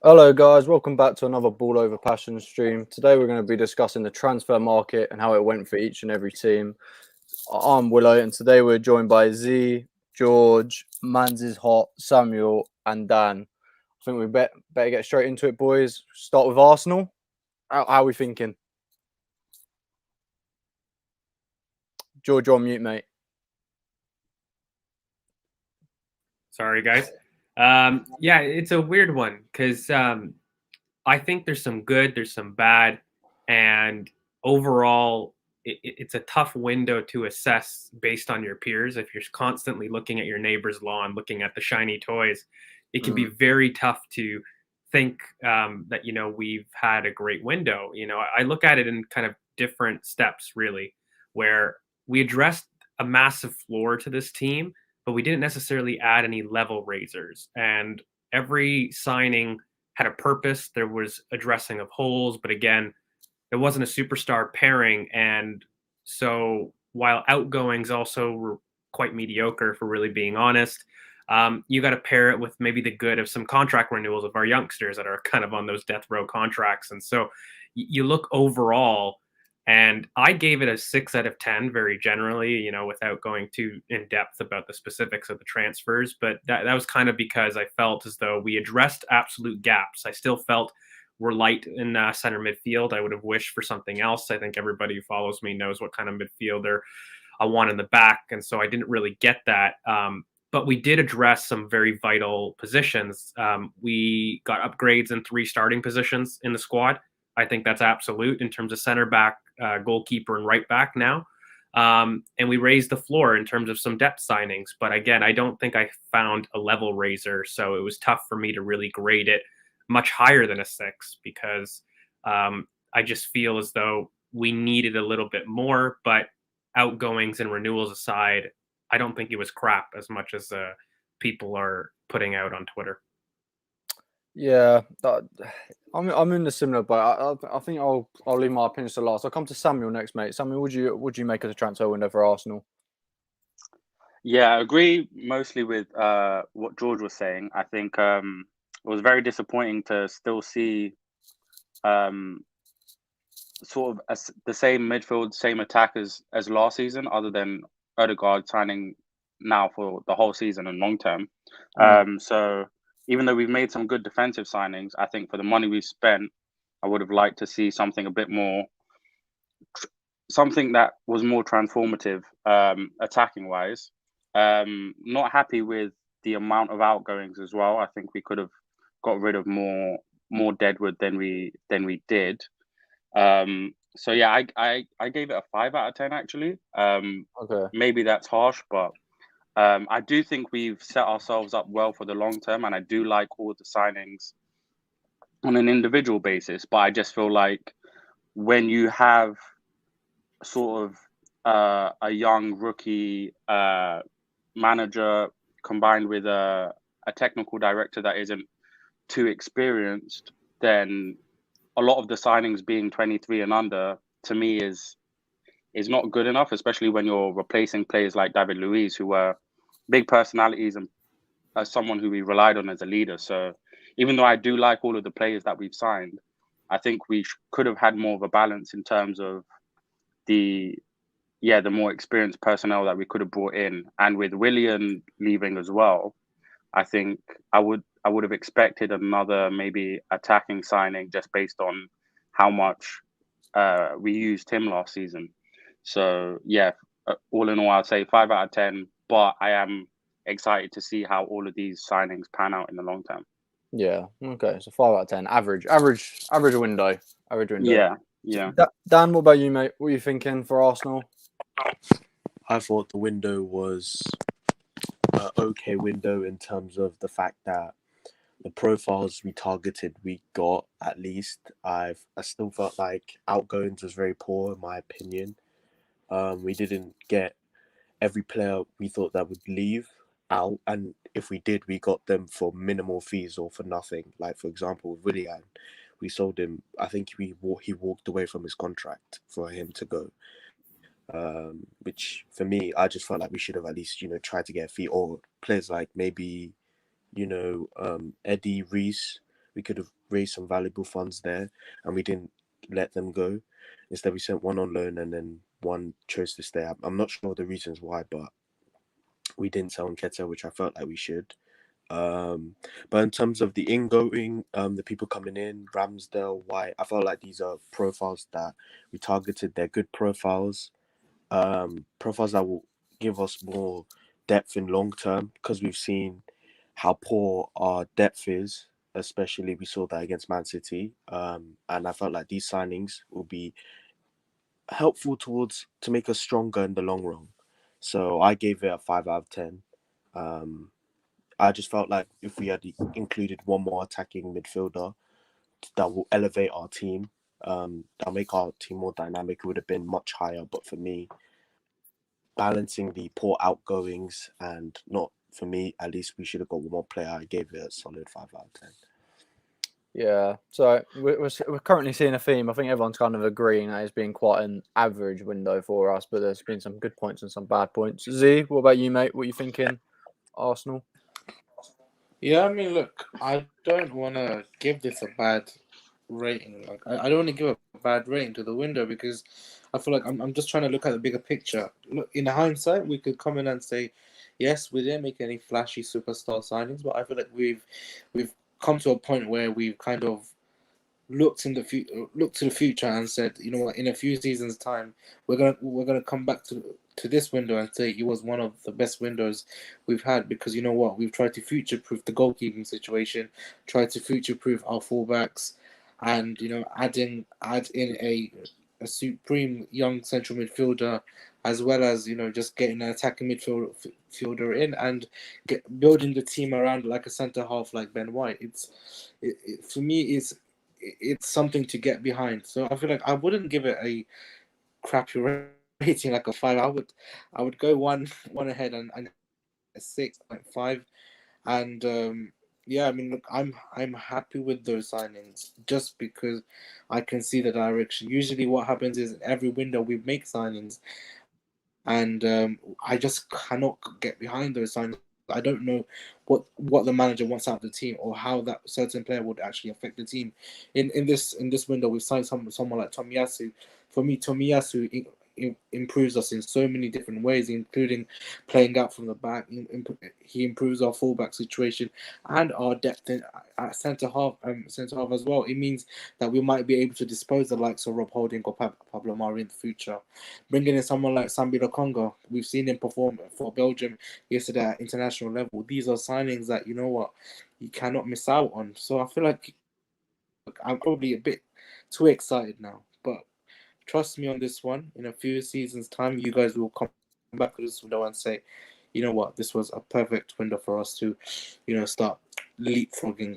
Hello, guys. Welcome back to another Ball Over Passion stream. Today, we're going to be discussing the transfer market and how it went for each and every team. I'm Willow, and today we're joined by Z, George, Manzi's Hot, Samuel, and Dan. I think we better get straight into it, boys. Start with Arsenal. How are we thinking? George, you're on mute, mate. Sorry, guys. Yeah, it's a weird one because I think there's some good, there's some bad, and overall, it's a tough window to assess based on your peers. If you're constantly looking at your neighbor's lawn, looking at the shiny toys, it can be very tough to think that we've had a great window. I look at it in kind of different steps, really, where we addressed a massive floor to this team, but we didn't necessarily add any level raisers. And every signing had a purpose. There was addressing of holes, but again, there wasn't a superstar pairing. And so while outgoings also were quite mediocre, for really being honest, you got to pair it with maybe the good of some contract renewals of our youngsters that are kind of on those death row contracts. And so you look overall, and I gave it a 6 out of 10, very generally, without going too in depth about the specifics of the transfers. But that was kind of because I felt as though we addressed absolute gaps. I still felt we're light in center midfield. I would have wished for something else. I think everybody who follows me knows what kind of midfielder I want in the back. And so I didn't really get that. But we did address some very vital positions. We got upgrades in 3 starting positions in the squad. I think that's absolute in terms of center back, goalkeeper, and right back now. And we raised the floor in terms of some depth signings. But again, I don't think I found a level raiser. So it was tough for me to really grade it much higher than a 6 because I just feel as though we needed a little bit more. But outgoings and renewals aside, I don't think it was crap as much as people are putting out on Twitter. Yeah, I'm in the similar boat. I think I'll leave my opinions to last. I'll come to Samuel next, mate. Samuel, would you make of the transfer window for Arsenal? Yeah, I agree mostly with what George was saying. I think it was very disappointing to still see sort of the same midfield, same attackers as last season, other than Odegaard signing now for the whole season and long term. So even though we've made some good defensive signings, I think for the money we've spent, I would have liked to see something a bit more, something that was more transformative, attacking wise. Not happy with the amount of outgoings as well. I think we could have got rid of more deadwood than we did. So yeah, I gave it a 5 out of 10 actually. Okay. Maybe that's harsh, but I do think we've set ourselves up well for the long term, and I do like all the signings on an individual basis. But I just feel like when you have sort of a young rookie manager combined with a technical director that isn't too experienced, then a lot of the signings being 23 and under to me is not good enough, especially when you're replacing players like David Luiz, who were big personalities and as someone who we relied on as a leader. So even though I do like all of the players that we've signed, I think we could have had more of a balance in terms of the more experienced personnel that we could have brought in. And with Willian leaving as well, I think I would have expected another maybe attacking signing just based on how much we used him last season. So yeah, all in all, I'll say 5 out of 10. But I am excited to see how all of these signings pan out in the long term. Yeah. Okay. So 5 out of 10. Average window. Average window. Yeah. Dan, what about you, mate? What are you thinking for Arsenal? I thought the window was an okay window in terms of the fact that the profiles we targeted, we got at least. I still felt like outgoings was very poor in my opinion. We didn't get every player we thought that would leave out, and if we did, we got them for minimal fees or for nothing. Like for example, with Willian, we sold him. I think he walked away from his contract for him to go. Which for me, I just felt like we should have at least tried to get a fee, or players like maybe Eddie Reese. we could have raised some valuable funds there, and we didn't let them go. Instead, we sent one on loan, and then one chose to stay. I'm not sure the reasons why, but we didn't sell Nketiah, which I felt like we should. But in terms of the ingoing, the people coming in, Ramsdale, White, I felt like these are profiles that we targeted. They're good profiles, profiles that will give us more depth in long term, because we've seen how poor our depth is. Especially, we saw that against Man City, and I felt like these signings will be helpful to make us stronger in the long run. So I gave it a 5 out of 10. I just felt like if we had included one more attacking midfielder that will elevate our team, that'll make our team more dynamic, it would have been much higher. But for me, balancing the poor outgoings and not, for me at least, we should have got one more player. I gave it a solid 5 out of 10. Yeah, so we're currently seeing a theme. I think everyone's kind of agreeing that it's been quite an average window for us, but there's been some good points and some bad points. Z, what about you, mate? What are you thinking? Arsenal? Yeah, I mean, look, I don't want to give this a bad rating. Like, I don't want to give a bad rating to the window, because I feel like I'm just trying to look at the bigger picture. Look, in hindsight, we could come in and say, yes, we didn't make any flashy superstar signings, but I feel like we've come to a point where we've kind of looked to the future and said, you know what, in a few seasons' time, we're gonna come back to this window and say it was one of the best windows we've had, because you know what, we've tried to future-proof the goalkeeping situation, tried to future-proof our fullbacks, and you know, add in a supreme young central midfielder, as well as, you know, just getting an attacking midfielder in and building the team around like a centre half like Ben White. For me, it's something to get behind. So I feel like I wouldn't give it a crappy rating like a 5. I would go one ahead and a 6.5. And yeah, I mean, look, I'm happy with those signings just because I can see the direction. Usually, what happens is every window we make signings, and I just cannot get behind those signings. I don't know what the manager wants out of the team, or how that certain player would actually affect the team. In this window, we've signed someone like Tomiyasu. For me, Tomiyasu improves us in so many different ways, including playing out from the back. He improves our fullback situation and our depth at centre half as well. It means that we might be able to dispose the likes of Rob Holding or Pablo Mari in the future. Bringing in someone like Sambi Lokonga, we've seen him perform for Belgium yesterday at international level. These are signings that, you know what, you cannot miss out on. So I feel like I'm probably a bit too excited now, but trust me on this one. In a few seasons' time, you guys will come back to this window and say, you know what, this was a perfect window for us to, you know, start leapfrogging,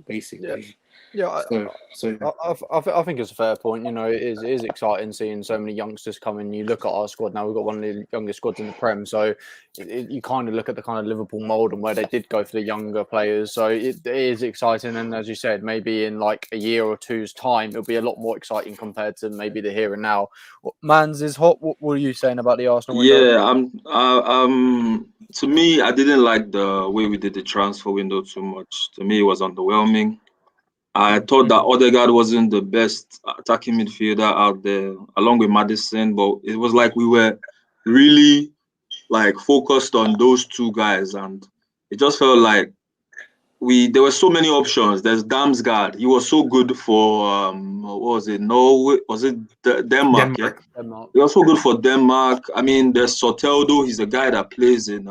basically. Yeah, I think it's a fair point. You know, it is exciting seeing so many youngsters come in. You look at our squad now; we've got one of the youngest squads in the Prem. So you kind of look at the kind of Liverpool mould and where they did go for the younger players. So it is exciting. And as you said, maybe in like a year or two's time, it'll be a lot more exciting compared to maybe the here and now. Mans is hot. What are you saying about the Arsenal window? Yeah, to me, I didn't like the way we did the transfer window too much. To me, it was underwhelming. I thought that Odegaard wasn't the best attacking midfielder out there, along with Maddison, but it was like we were really like focused on those two guys, and it just felt like there were so many options. There's Damsgaard. He was so good for what was it? Norway? Was it Denmark? Yeah. Denmark. He was so good for Denmark. I mean, there's Soteldo. He's a guy that plays in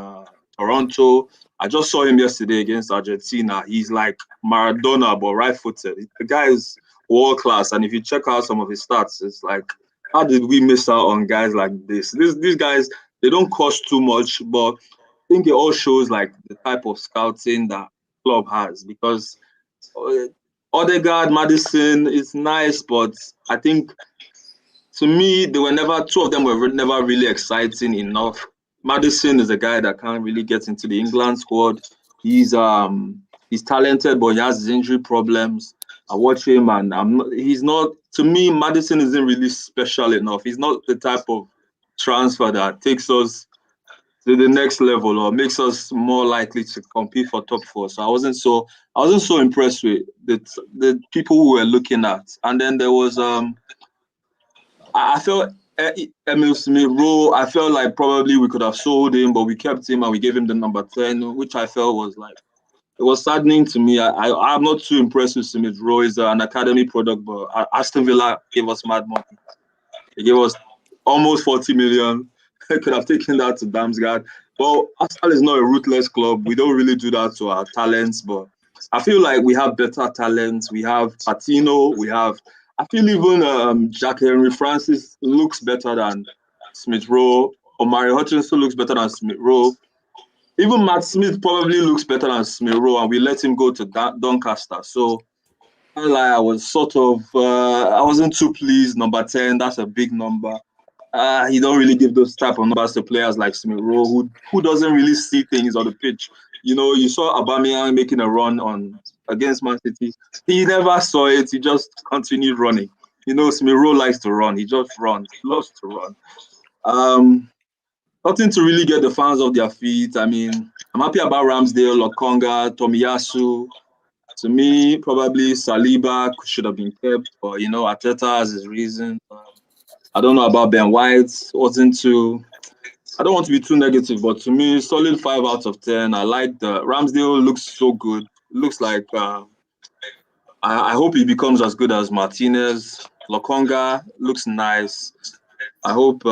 Toronto. I just saw him yesterday against Argentina. He's like Maradona, but right-footed. The guy is world class. And if you check out some of his stats, it's like, how did we miss out on guys like this? These guys, they don't cost too much, but I think it all shows like the type of scouting that club has, because Odegaard, Maddison is nice, but I think to me two of them were never really exciting enough. Maddison is a guy that can't really get into the England squad. He's talented, but he has his injury problems. I watch him, and he's not, to me, Maddison isn't really special enough. He's not the type of transfer that takes us to the next level or makes us more likely to compete for top four. So I wasn't so impressed with the people who were looking at. And then there was I felt Emil Smith Rowe. I felt like probably we could have sold him, but we kept him and we gave him the number 10, which I felt was like it was saddening to me. I'm not too impressed with Smith Rowe. He's an academy product, but Aston Villa gave us mad money. They gave us almost 40 million. I could have taken that to Damsgaard. Well, Arsenal is not a ruthless club. We don't really do that to our talents, but I feel like we have better talents. We have Patino. I feel even Jack Henry Francis looks better than Smith Rowe. Omari Hutchinson looks better than Smith Rowe. Even Matt Smith probably looks better than Smith Rowe, and we let him go to Doncaster. So I was sort of, I wasn't too pleased. Number 10, that's a big number. He don't really give those type of numbers to players like Smith Rowe, who doesn't really see things on the pitch. You saw Aubameyang making a run against Man City. He never saw it. He just continued running. Smith Rowe likes to run. He just runs. He loves to run. Nothing to really get the fans off their feet. I mean, I'm happy about Ramsdale, Lokonga, Tomiyasu. To me, probably Saliba should have been kept, but Arteta has his reasons. I don't know about Ben White. I don't want to be too negative, but to me, solid 5 out of 10. I like Ramsdale looks so good. Looks like I hope he becomes as good as Martinez. Lokonga looks nice. I hope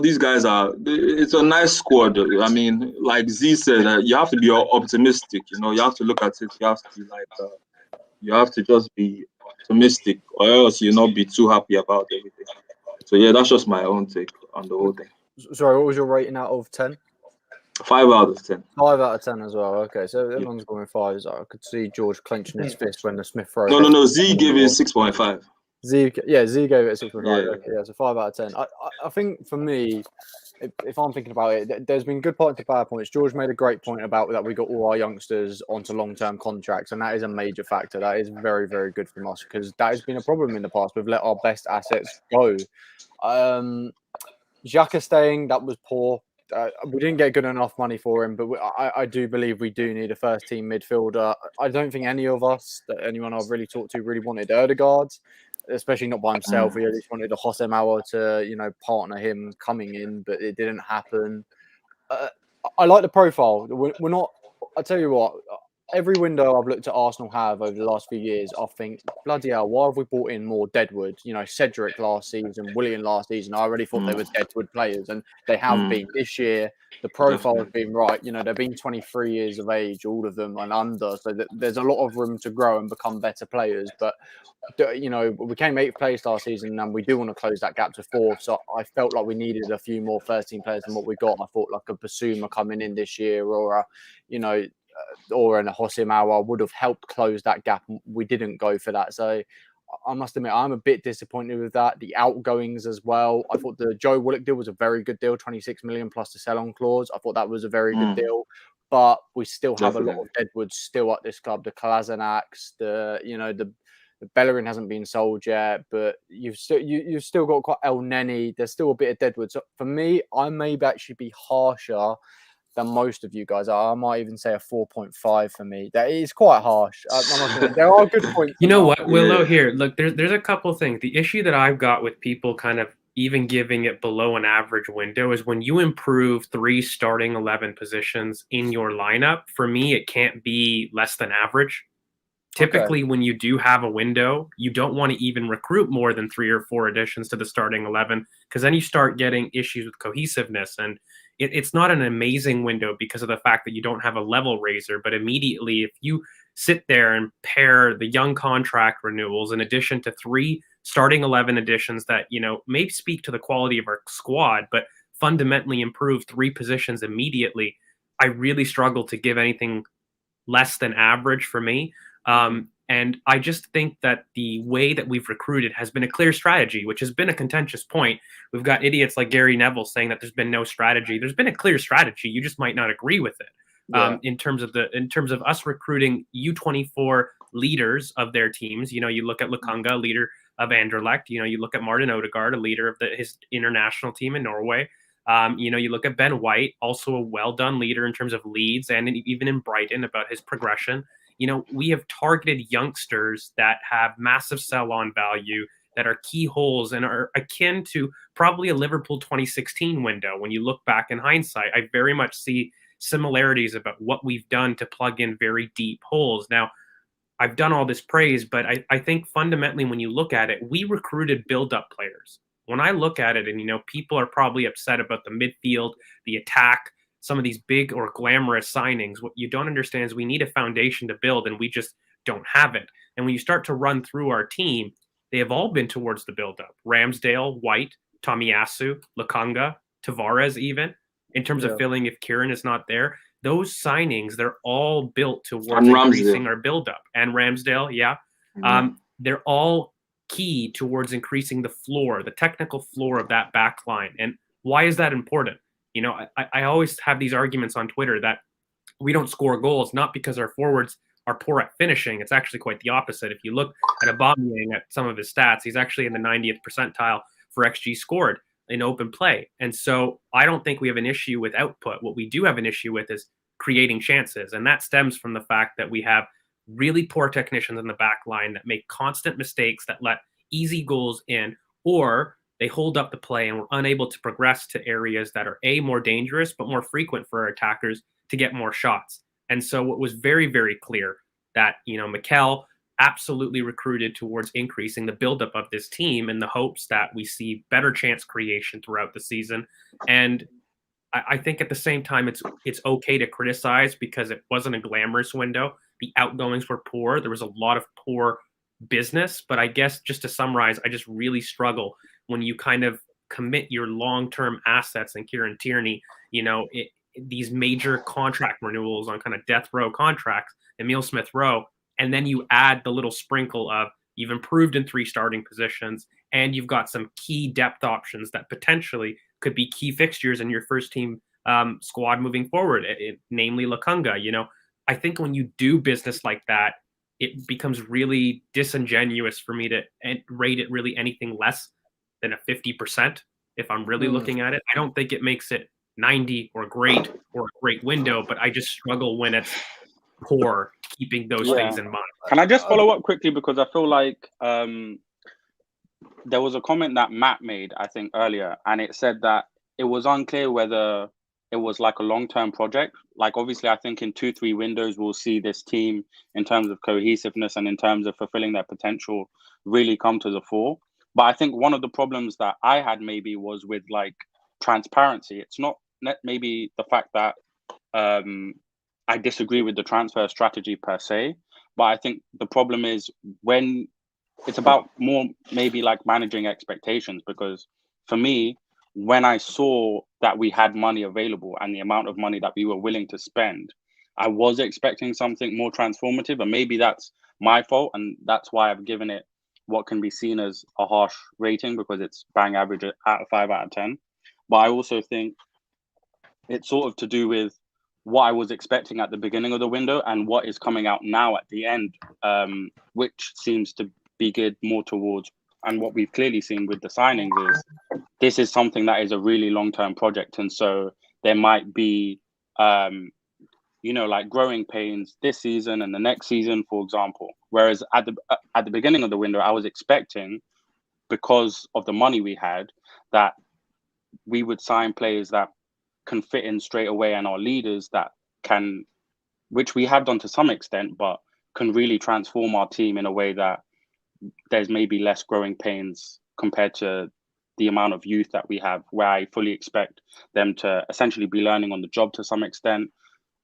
these guys it's a nice squad. I mean, like Z said, you have to be optimistic. You have to look at it. You have to be like you have to just be optimistic, or else you'll not be too happy about everything. So yeah, that's just my own take on the whole thing. Sorry, what was your rating out of 10? 5 out of 10. 5 out of 10 as well. Okay, so everyone's going with 5. I could see George clenching his fist when the Smith Rowe. No. Z gave it 6.5. Z gave it 6.5. Yeah. Okay, yeah, so 5 out of 10. I think for me, if I'm thinking about it, there's been good points and bad points. George made a great point about that we got all our youngsters onto long-term contracts, and that is a major factor. That is very, very good from us because that has been a problem in the past. We've let our best assets go. Xhaka staying, that was poor. We didn't get good enough money for him, but I do believe we do need a first-team midfielder. I don't think any of us, anyone I've really talked to, really wanted Ødegaard, especially not by himself. We at least wanted a Jose Mauer to, partner him coming in, but it didn't happen. I like the profile. We're not. I tell you what. Every window I've looked at Arsenal have over the last few years, I think, bloody hell, why have we brought in more Deadwood? Cedric last season, William last season. I already thought they were Deadwood players, and they have been. This year, the profile has been right. They've been 23 years of age, all of them, and under. So there's a lot of room to grow and become better players. But, we came 8th place last season, and we do want to close that gap to 4th. So I felt like we needed a few more first-team players than what we got. I thought like a Basuma coming in this year or or a Jose Mauer would have helped close that gap. We didn't go for that. So I must admit, I'm a bit disappointed with that. The outgoings as well. I thought the Joe Willock deal was a very good deal, 26 million plus the sell-on clause. I thought that was a very good deal. But we still have a lot of Deadwoods still at this club. The Kolasinacs, the Bellerin hasn't been sold yet, but you've still got quite El Neni. There's still a bit of Deadwood. So for me, I may actually be harsher than most of you guys are. I might even say a 4.5 for me. That is quite harsh. There are good points. You know what, Willow? Here, look, there's a couple of things. The issue that I've got with people kind of even giving it below an average window is when you improve 3 starting 11 positions in your lineup. For me, it can't be less than average. Typically, when you do have a window, you don't want to even recruit more than 3 or 4 additions to the starting 11 because then you start getting issues with cohesiveness. And it's not an amazing window because of the fact that you don't have a level raiser. But immediately, if you sit there and pair the young contract renewals in addition to 3 starting 11 additions that, may speak to the quality of our squad, but fundamentally improve 3 positions immediately, I really struggle to give anything less than average for me. And I just think that the way that we've recruited has been a clear strategy, which has been a contentious point. We've got idiots like Gary Neville saying that there's been no strategy. There's been a clear strategy. You just might not agree with it. In terms of us recruiting U24 leaders of their teams. You look at Lokonga, leader of Anderlecht. You look at Martin Odegaard, a leader of his international team in Norway. You look at Ben White, also a well-done leader in terms of leads and even in Brighton about his progression. We have targeted youngsters that have massive sell-on value, that are key holes and are akin to probably a Liverpool 2016 window. When you look back in hindsight, I very much see similarities about what we've done to plug in very deep holes. Now, I've done all this praise, but I think fundamentally when you look at it, we recruited build-up players. When I look at it, and people are probably upset about the midfield, the attack, some of these big or glamorous signings. What you don't understand is we need a foundation to build, and we just don't have it. And when you start to run through our team, they have all been towards the build-up. Ramsdale, White, Tomiyasu, Lakanga, Tavares even, in terms of filling if Kieran is not there. Those signings, they're all built towards increasing our build-up. And Ramsdale, they're all key towards increasing the floor, the technical floor of that back line. And why is that important? I always have these arguments on Twitter that we don't score goals, not because our forwards are poor at finishing. It's actually quite the opposite. If you look at Aubameyang, at some of his stats, he's actually in the 90th percentile for XG scored in open play. And so I don't think we have an issue with output. What we do have an issue with is creating chances. And that stems from the fact that we have really poor technicians in the back line that make constant mistakes, that let easy goals in, or they hold up the play and we're unable to progress to areas that are more dangerous, but more frequent for our attackers to get more shots. And so what was very, very clear that, Mikel absolutely recruited towards increasing the buildup of this team in the hopes that we see better chance creation throughout the season. And I think at the same time, it's okay to criticize because it wasn't a glamorous window. The outgoings were poor. There was a lot of poor business. But I guess just to summarize, I just really struggle when you kind of commit your long-term assets and Kieran Tierney, these major contract renewals on kind of death row contracts, Emile Smith-Rowe, and then you add the little sprinkle of you've improved in 3 starting positions and you've got some key depth options that potentially could be key fixtures in your first team squad moving forward, namely Lakanga. I think when you do business like that, it becomes really disingenuous for me to rate it really anything less than a 50% if I'm really looking at it. I don't think it makes it 90 or great window, but I just struggle when it's poor, keeping those things in mind. Can I just follow up quickly, because I feel like there was a comment that Matt made, I think, earlier, and it said that it was unclear whether it was like a long-term project. Like, obviously, I think in 2-3 windows, we'll see this team in terms of cohesiveness and in terms of fulfilling their potential really come to the fore. But I think one of the problems that I had maybe was with like transparency. It's not maybe the fact that I disagree with the transfer strategy per se, but I think the problem is when it's about more maybe like managing expectations. Because for me, when I saw that we had money available and the amount of money that we were willing to spend, I was expecting something more transformative, and maybe that's my fault, and that's why I've given it what can be seen as a harsh rating, because it's bang average at 5 out of 10. But I also think it's sort of to do with what I was expecting at the beginning of the window and what is coming out now at the end, which seems to be geared more towards, and what we've clearly seen with the signings is this is something that is a really long-term project. And so there might be, like growing pains this season and the next season, for example. Whereas at the beginning of the window, I was expecting, because of the money we had, that we would sign players that can fit in straight away and are leaders that can, which we have done to some extent, but can really transform our team in a way that there's maybe less growing pains compared to the amount of youth that we have, where I fully expect them to essentially be learning on the job to some extent.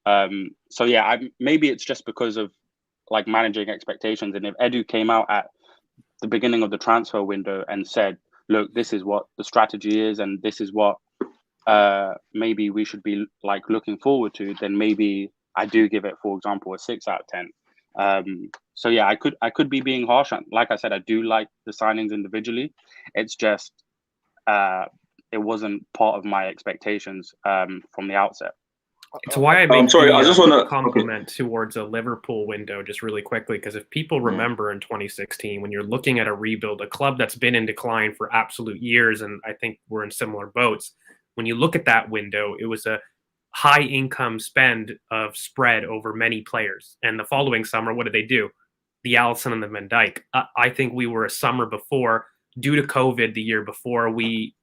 So yeah, maybe it's just because of like managing expectations. And if Edu came out at the beginning of the transfer window and said, look, this is what the strategy is and this is what maybe we should be like looking forward to, then maybe I do give it, for example, a 6 out of 10. So yeah, I could be being harsh. Like I said, I do like the signings individually. It's just it wasn't part of my expectations from the outset. It's why I make I'm sorry, I just want to compliment towards a Liverpool window just really quickly, because if people remember in 2016, when you're looking at a rebuild, a club that's been in decline for absolute years, and I think we're in similar boats, when you look at that window, it was a high income spend of spread over many players. And the following summer, what did they do? The Allison and the Van Dijk. I think we were a summer before, due to COVID the year before, we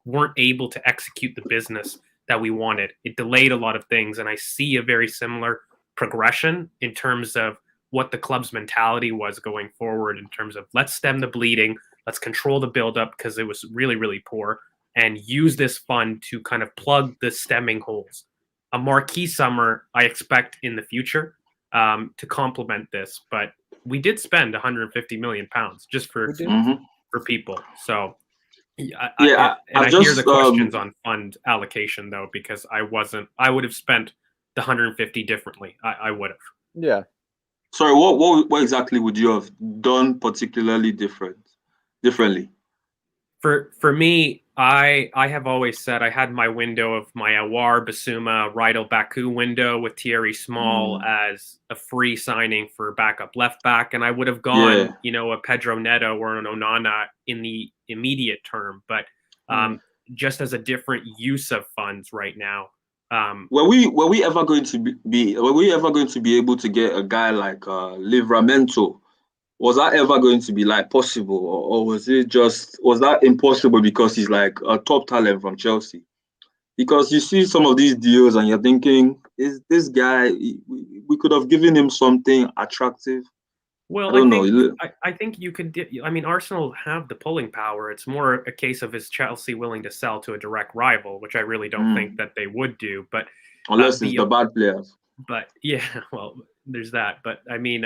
weren't able to execute the business that we wanted. It delayed a lot of things. And I see a very similar progression in terms of what the club's mentality was going forward, in terms of let's stem the bleeding, let's control the buildup because it was really, really poor, and use this fund to kind of plug the stemming holes. A marquee summer I expect in the future to complement this, but we did spend 150 million pounds just for people. So I hear the questions on fund allocation though, because I would have spent the 150 differently. I would have. Yeah. Sorry, what exactly would you have done particularly differently? For me, I have always said I had my window of my Awar, Basuma, Rydal Baku window with Thierry Small as a free signing for backup left back, and I would have gone, a Pedro Neto or an Onana in the immediate term, but just as a different use of funds right now. Were we ever going to be able to get a guy like Livramento? Was that ever going to be like possible, or was that impossible because he's like a top talent from Chelsea? Because you see some of these deals and you're thinking, is this guy, we could have given him something attractive. Well, I think you could. I mean, Arsenal have the pulling power. It's more a case of, is Chelsea willing to sell to a direct rival, which I really don't think that they would do. But unless it's the bad players. But yeah, well, there's that. But I mean,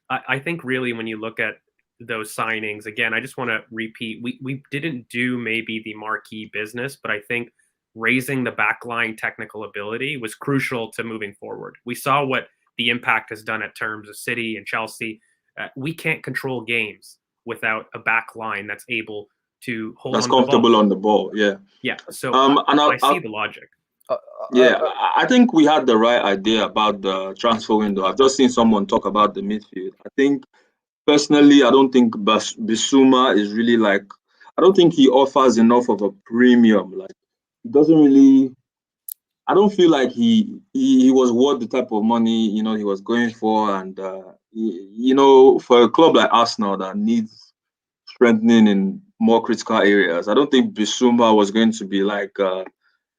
I think really when you look at those signings, again, I just want to repeat, we didn't do maybe the marquee business, but I think raising the backline technical ability was crucial to moving forward. We saw what the impact has done at terms of City and Chelsea. We can't control games without a back line that's able to hold that's comfortable on the ball. Yeah. Yeah. So I see the logic. I think we had the right idea about the transfer window. I've just seen someone talk about the midfield. I think personally, I don't think Bissouma is really like, I don't think he offers enough of a premium. Like, he doesn't really, I don't feel like he was worth the type of money, he was going for. And, for a club like Arsenal that needs strengthening in more critical areas, I don't think Bissouma was going to be like,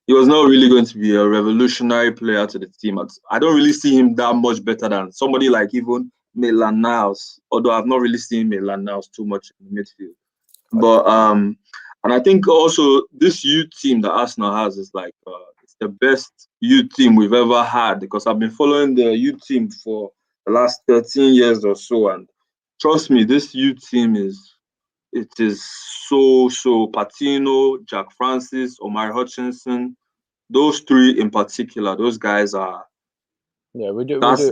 he was not really going to be a revolutionary player to the team. I don't really see him that much better than somebody like even Maitland Niles, although I've not really seen Maitland Niles too much in the midfield. But and I think also this youth team that Arsenal has is like it's the best youth team we've ever had, because I've been following the youth team for the last 13 years or so, and trust me, this youth team is so Patino, Jack Francis, Omar Hutchinson, those three in particular, those guys are. Yeah, we do. Those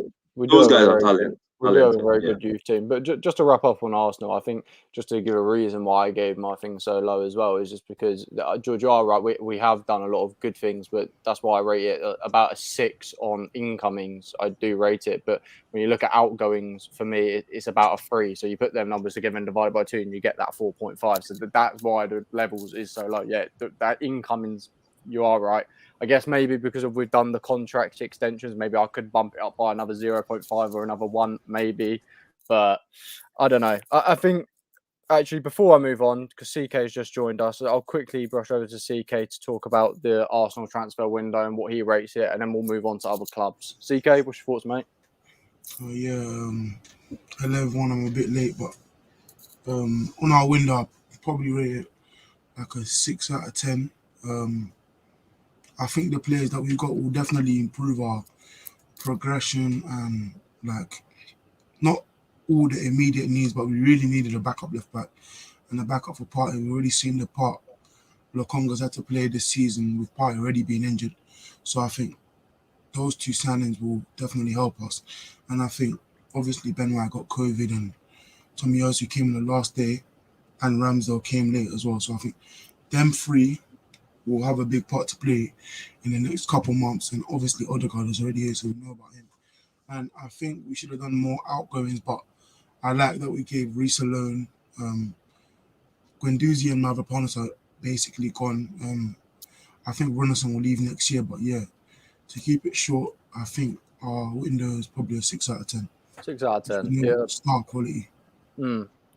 guys are talented. We do have a very good youth team. But just to wrap up on Arsenal, I think just to give a reason why I gave my thing so low as well is just because, George, you are right. We have done a lot of good things, but that's why I rate it about a 6 on incomings. I do rate it. But when you look at outgoings, for me, it's about a 3. So you put them numbers together and divide by 2 and you get that 4.5. So that's why the levels is so low. Yeah, that incomings, you are right. I guess maybe because we've done the contract extensions, maybe I could bump it up by another 0.5 or another 1, maybe. But I don't know. I think, actually, before I move on, because CK has just joined us, I'll quickly brush over to CK to talk about the Arsenal transfer window and what he rates it, and then we'll move on to other clubs. CK, what's your thoughts, mate? Hello everyone, I'm a bit late, but on our window, I'll probably rate it like a 6 out of 10. I think the players that we've got will definitely improve our progression and like not all the immediate needs, but we really needed a backup left back and a backup for Partey. We've already seen the part Lokonga's had to play this season with Partey already being injured. So I think those 2 signings will definitely help us. And I think obviously Ben White got COVID and Tommy Tomiyasu came on the last day and Ramsdale came late as well. So I think them 3 will have a big part to play in the next couple months, and obviously Odegaard is already here, so we know about him. And I think we should have done more outgoings, but I like that we gave Reece a loan. Guendouzi and Mavropanos are basically gone. I think Renison will leave next year. But yeah, to keep it short, I think our window is probably a 6 out of 10. 6 out of 10. You Yeah. know, star quality.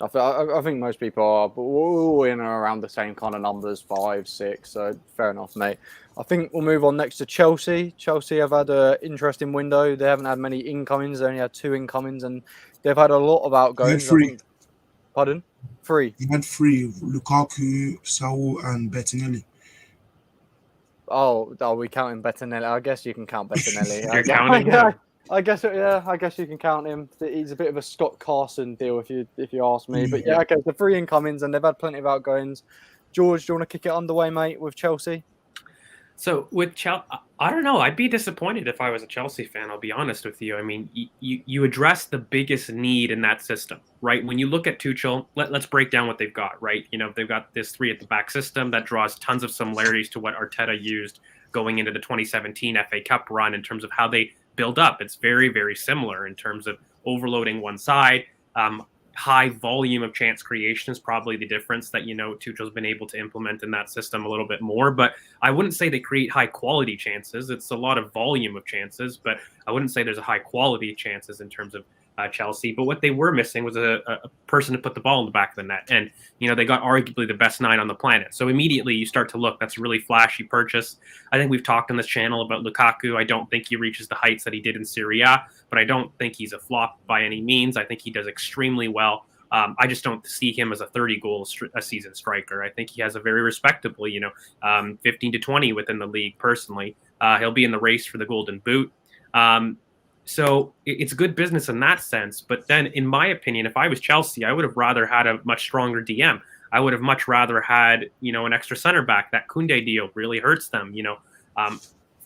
I think most people are, but we're all in and around the same kind of numbers, 5, 6. So fair enough, mate. I think we'll move on next to Chelsea. Chelsea have had an interesting window. They haven't had many incomings. They only had 2 incomings, and they've had a lot of You had outgoings. I 3. think. Pardon? 3. You had 3: Lukaku, Saul, and Bettinelli. Oh, are we counting Bettinelli? I guess you can count Bettinelli. You're counting him. I guess you can count him. He's a bit of a Scott Carson deal, if you ask me. But yeah, okay, the 3 incomings, and they've had plenty of outgoings. George, do you want to kick it underway, mate, with Chelsea? So with Chelsea, I don't know. I'd be disappointed if I was a Chelsea fan. I'll be honest with you. I mean, you address the biggest need in that system, right? When you look at Tuchel, let's break down what they've got, right? You know, they've got this 3 at the back system that draws tons of similarities to what Arteta used going into the 2017 FA Cup run in terms of how they build up. It's very, very similar in terms of overloading one side. High volume of chance creation is probably the difference that, you know, Tuchel's been able to implement in that system a little bit more. But I wouldn't say they create high quality chances. It's a lot of volume of chances, but I wouldn't say there's a high quality chances in terms of Chelsea. But what they were missing was a person to put the ball in the back of the net. And, you know, they got arguably the best 9 on the planet. So immediately you start to look, that's a really flashy purchase. I think we've talked on this channel about Lukaku. I don't think he reaches the heights that he did in Serie A, but I don't think he's a flop by any means. I think he does extremely well. I just don't see him as a 30-goal a season striker. I think he has a very respectable, 15 to 20 within the league personally. He'll be in the race for the Golden Boot. So it's good business in that sense. But then, in my opinion, if I was Chelsea, I would have rather had a much stronger DM. I would have much rather had, an extra center back. That Koundé deal really hurts them.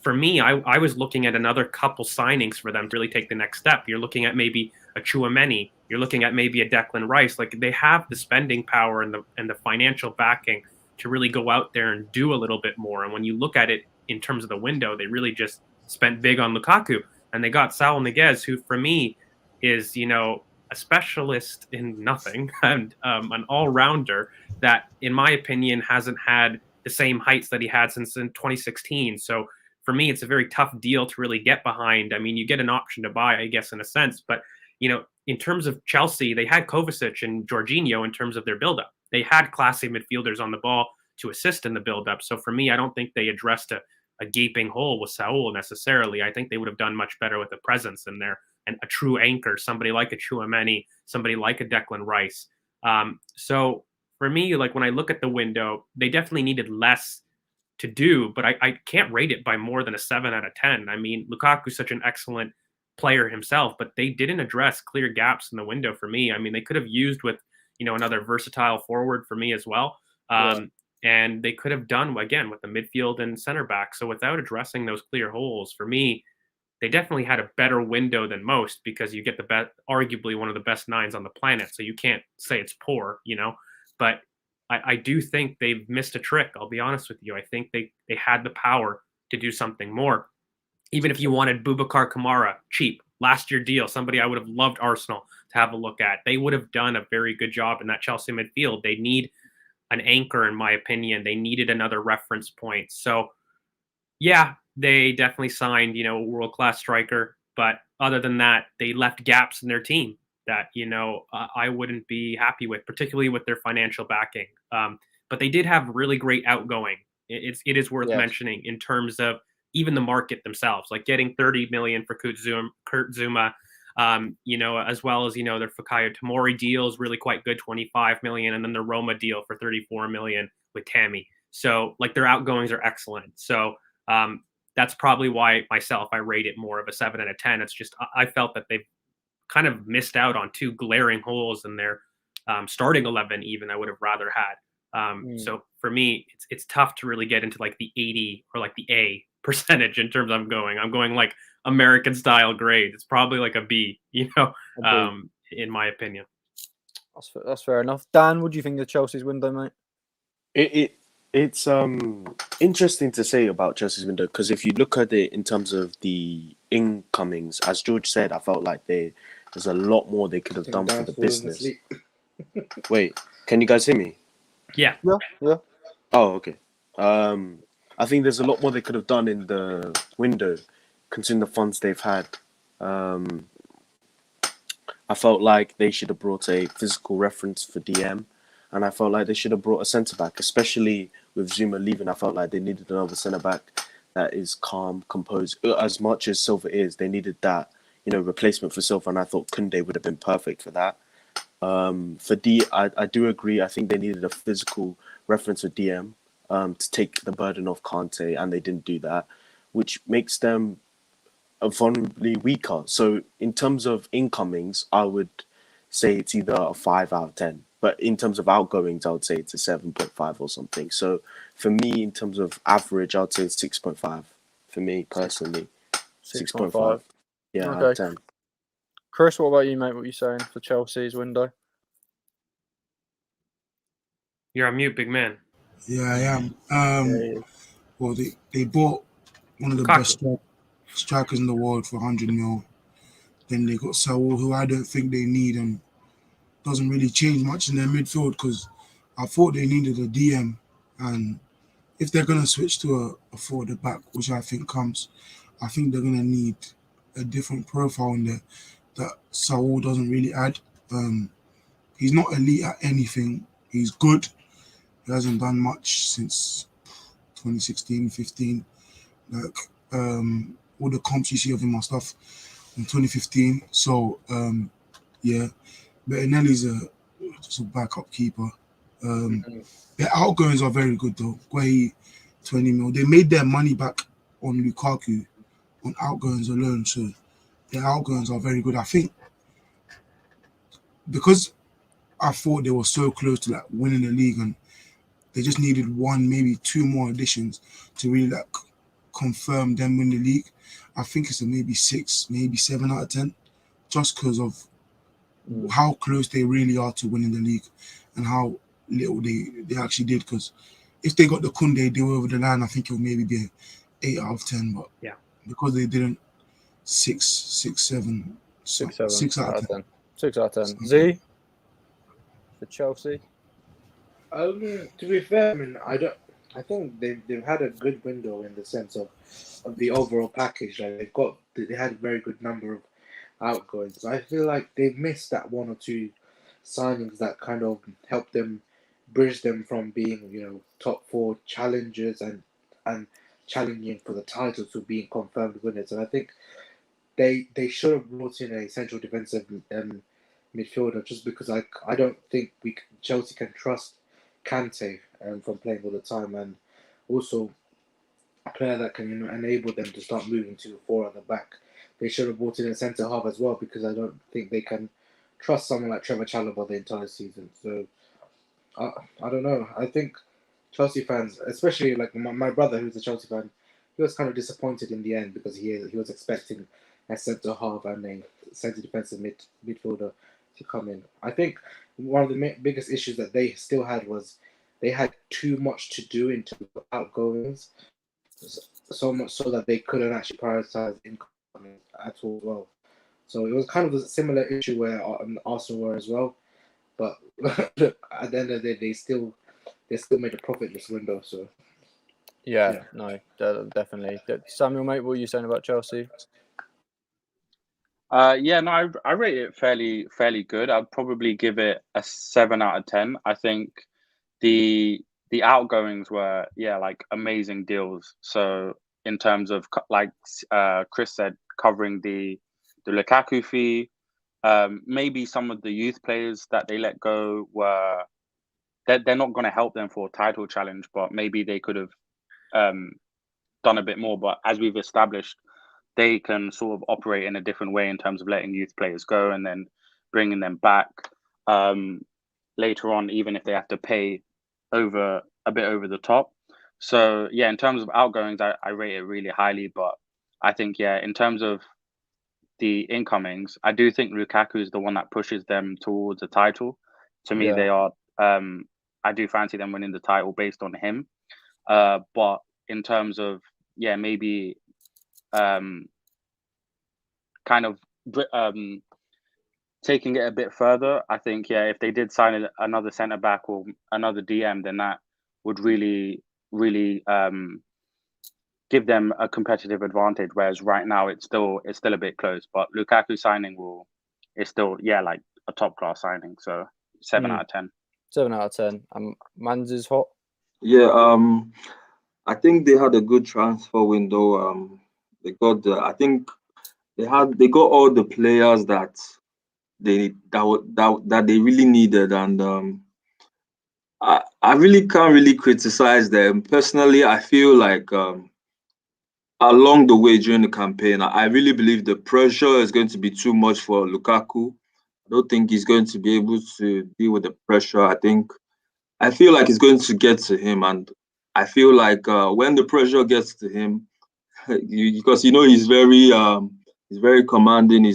For me, I was looking at another couple signings for them to really take the next step. You're looking at maybe a Chouameni. You're looking at maybe a Declan Rice. Like, they have the spending power and the financial backing to really go out there and do a little bit more. And when you look at it in terms of the window, they really just spent big on Lukaku. And they got Saul Niguez, who for me is, a specialist in nothing and an all-rounder that, in my opinion, hasn't had the same heights that he had since in 2016. So for me, it's a very tough deal to really get behind. I mean, you get an option to buy, I guess, in a sense. But, in terms of Chelsea, they had Kovacic and Jorginho in terms of their buildup. They had classy midfielders on the ball to assist in the buildup. So for me, I don't think they addressed a gaping hole with Saul necessarily. I think they would have done much better with a presence in there and a true anchor, somebody like a Chouameni, somebody like a Declan Rice. So for me, like, when I look at the window, they definitely needed less to do, but I can't rate it by more than a 7 out of 10. I mean, Lukaku's such an excellent player himself, but they didn't address clear gaps in the window for me. I mean, they could have used with, another versatile forward for me as well. And they could have done, again, with the midfield and center back. So without addressing those clear holes, for me, they definitely had a better window than most, because you get the best, arguably one of the best 9s on the planet. So you can't say it's poor, but I do think they've missed a trick. I'll be honest with you. I think they had the power to do something more. Even if you wanted Boubacar Kamara, cheap, last year deal, somebody I would have loved Arsenal to have a look at. They would have done a very good job in that Chelsea midfield. They need an anchor, in my opinion. They needed another reference point. So, yeah, they definitely signed, a world-class striker. But other than that, they left gaps in their team that, I wouldn't be happy with, particularly with their financial backing. But they did have really great outgoing. It is worth mentioning in terms of even the market themselves, like getting 30 million for Kurt Zuma, as well as, their Fikayo Tomori deal is really quite good, 25 million. And then the Roma deal for 34 million with Tammy. So, like, their outgoings are excellent. So that's probably why I rate it more of a 7 out of 10. It's just, I felt that they've kind of missed out on 2 glaring holes in their starting 11, even I would have rather had. So for me, it's tough to really get into like the 80 or like the A percentage in terms of I'm going like American style grade. It's probably like a B, in my opinion. That's fair enough. Dan, what do you think of Chelsea's window, mate? It's interesting to say about Chelsea's window, because if you look at it in terms of the incomings, as George said, I felt like there's a lot more they could have done for the business. Wait, can you guys hear me? Yeah. Yeah. Oh, okay. I think there's a lot more they could have done in the window, considering the funds they've had. I felt like they should have brought a physical reference for DM, and I felt like they should have brought a centre back, especially with Zuma leaving. I felt like they needed another centre back that is calm, composed. As much as Silva is, they needed that, replacement for Silva, and I thought Kunde would have been perfect for that. For D, I do agree. I think they needed a physical reference for DM to take the burden off Kante, and they didn't do that, which makes them vulnerably weaker. So in terms of incomings, I would say it's either a 5 out of 10. But in terms of outgoings, I would say it's a 7.5 or something. So for me, in terms of average, I would say it's 6.5 for me personally. 6.5. Yeah, out of 10. Chris, what about you, mate? What are you saying for Chelsea's window? You're on mute, big man. Yeah, I am. Well, they bought one of the best strikers in the world for 100 mil. Then they got Saul, who I don't think they need, and doesn't really change much in their midfield because I thought they needed a DM, and if they're gonna switch to a forward back, which I think comes, I think they're gonna need a different profile in there that Saul doesn't really add. He's not elite at anything. He's good. He hasn't done much since 2016, 15. Like all the comps you see of him and stuff in 2015. So yeah, Bettinelli's just a backup keeper. Their outgoings are very good though. Guehi, 20 mil. They made their money back on Lukaku on outgoings alone. So their outgoings are very good. I think because I thought they were so close to like winning the league and they just needed one, maybe two more additions to really like confirm them win the league. I think it's a maybe 6, maybe 7 out of 10, just because of how close they really are to winning the league and how little they actually did. Because if they got the Kunde deal over the line, I think it'll maybe be an 8 out of 10. But yeah, because they didn't, 7 out of 10. 6 out of 10. Z for Chelsea. To be fair, I mean, I think they've had a good window in the sense of the overall package. Like they had a very good number of outgoings. But I feel like they've missed that one or two signings that kind of helped them bridge them from being top 4 challengers and challenging for the title to being confirmed winners. And I think they should have brought in a central defensive midfielder just because I don't think Chelsea can trust Kante from playing all the time, and also a player that can enable them to start moving to 4 at the back. They should have brought in a centre half as well because I don't think they can trust someone like Trevor Chalobah the entire season. So I don't know. I think Chelsea fans, especially like my brother who's a Chelsea fan, he was kind of disappointed in the end because he was expecting a centre half and a centre defensive midfielder to come in. I think one of the biggest issues that they still had was they had too much to do in terms of outgoings, so much so that they couldn't actually prioritize incoming at all. Well, so it was kind of a similar issue where Arsenal were as well. But at the end of the day, they still made a profit this window. So yeah. No, definitely. Samuel, mate, what are you saying about Chelsea? No, I rate it fairly good. I'd probably give it a 7 out of 10. I think the outgoings were like amazing deals. So in terms of like Chris said, covering the Lukaku fee, maybe some of the youth players that they let go were they're not going to help them for a title challenge, but maybe they could have done a bit more. But as we've established, they can sort of operate in a different way in terms of letting youth players go and then bringing them back later on, even if they have to pay a bit over the top. So in terms of outgoings, I rate it really highly. But I think in terms of the incomings, I do think Lukaku is the one that pushes them towards a title. To me, they are. I do fancy them winning the title based on him. But in terms of maybe kind of taking it a bit further, I think if they did sign another centre back or another DM, then that would really give them a competitive advantage. Whereas right now it's still a bit close. But Lukaku signing is still like a top class signing. So 7 out of 10. 7 out of 10. Mans is hot. Yeah, I think they had a good transfer window. They got I think they got all the players that they really needed, and I really can't really criticize them. Personally, I feel like along the way during the campaign, I really believe the pressure is going to be too much for Lukaku. I don't think he's going to be able to deal with the pressure. I feel like it's going to get to him, and I feel like when the pressure gets to him, because he's very commanding. He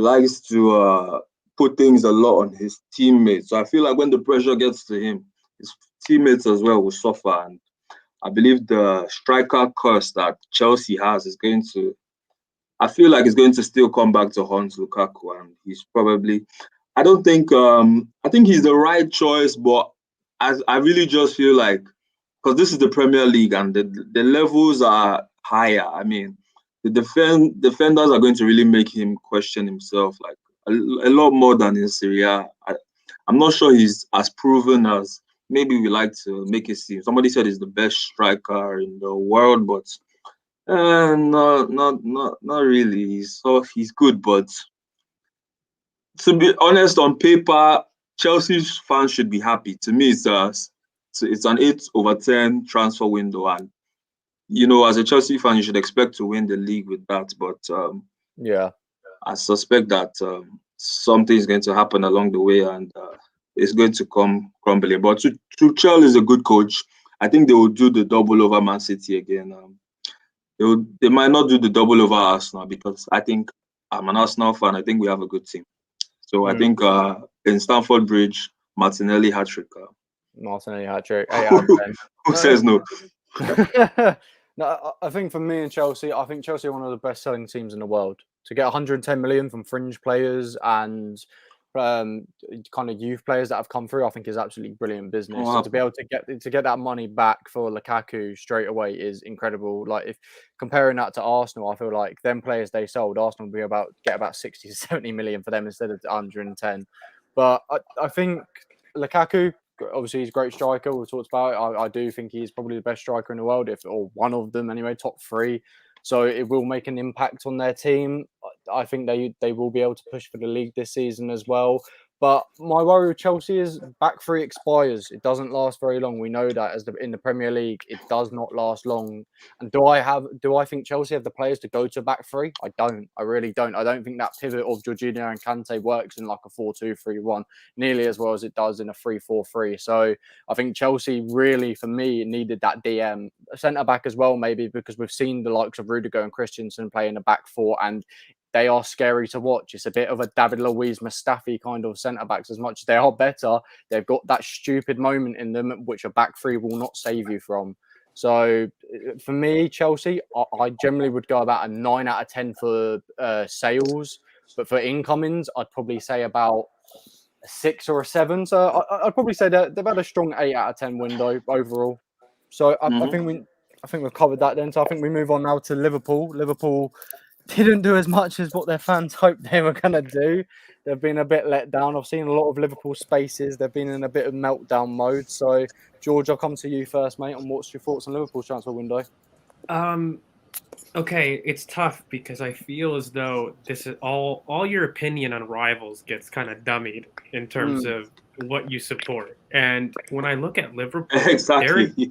likes to put things a lot on his teammates. So I feel like when the pressure gets to him, his teammates as well will suffer. And I believe the striker curse that Chelsea has is going to. I feel like it's going to still come back to haunt Lukaku, and he's probably. I don't think. I think he's the right choice, but I really just feel like because this is the Premier League and the levels are higher. I mean, the defenders are going to really make him question himself like a lot more than in Serie A. I'm not sure he's as proven as maybe we like to make it seem. Somebody said he's the best striker in the world, but not really. So he's good, but to be honest, on paper, Chelsea's fans should be happy. To me, it's an 8/10 transfer window, and as a Chelsea fan, you should expect to win the league with that. But Yeah, I suspect that something is going to happen along the way, and it's going to come crumbling. But Tuchel is a good coach. I think they will do the double over Man City again. They might not do the double over Arsenal because I think I'm an Arsenal fan. I think we have a good team. So I think in Stamford Bridge, Martinelli hat-trick. Martinelli hat-trick, 8 out of 10. Who says no? No, I think for me and Chelsea, I think Chelsea are one of the best-selling teams in the world. To get 110 million from fringe players and kind of youth players that have come through, I think is absolutely brilliant business. Wow. And to be able to get that money back for Lukaku straight away is incredible. Like if comparing that to Arsenal, I feel like them players they sold, Arsenal will get about 60 to 70 million for them instead of 110. But I think Lukaku, obviously he's a great striker. We've talked about it. I do think he's probably the best striker in the world, or one of them anyway, top 3. So it will make an impact on their team. I think they will be able to push for the league this season as well. But my worry with Chelsea is back 3 expires. It doesn't last very long. We know that in the Premier League, it does not last long. And do I think Chelsea have the players to go to back 3? I don't. I really don't. I don't think that pivot of Jorginho and Kante works in like a 4-2-3-1 nearly as well as it does in a 3-4-3. So I think Chelsea really, for me, needed that DM centre back as well, maybe because we've seen the likes of Rudiger and Christensen play in the back 4 and they are scary to watch. It's a bit of a David Luiz Mustafi kind of centre-backs. As much as they are better, they've got that stupid moment in them, which a back 3 will not save you from. So for me, Chelsea, I generally would go about a 9 out of 10 for sales. But for incomings, I'd probably say about a 6 or a 7. So I'd probably say that they've had a strong 8 out of 10 window overall. So I think we've covered that then. So I think we move on now to Liverpool. Liverpool didn't do as much as what their fans hoped they were going to do. They've been a bit let down. I've seen a lot of Liverpool spaces. They've been in a bit of meltdown mode. So, George, I'll come to you first, mate, on what's your thoughts on Liverpool's transfer window? Okay, it's tough because I feel as though this is all your opinion on rivals gets kind of dummied in terms of what you support. And when I look at Liverpool, Exactly.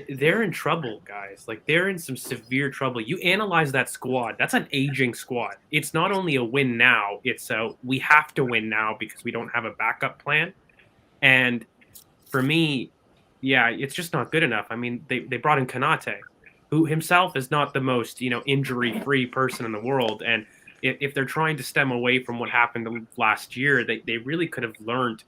they're in trouble, guys. Like they're in some severe trouble. You analyze that squad. That's an aging squad. It's not only a win now, it's we have to win now because we don't have a backup plan. And for me, yeah, it's just not good enough. I mean, they brought in Konate, who himself is not the most, injury-free person in the world. And if they're trying to stem away from what happened last year, they really could have learned.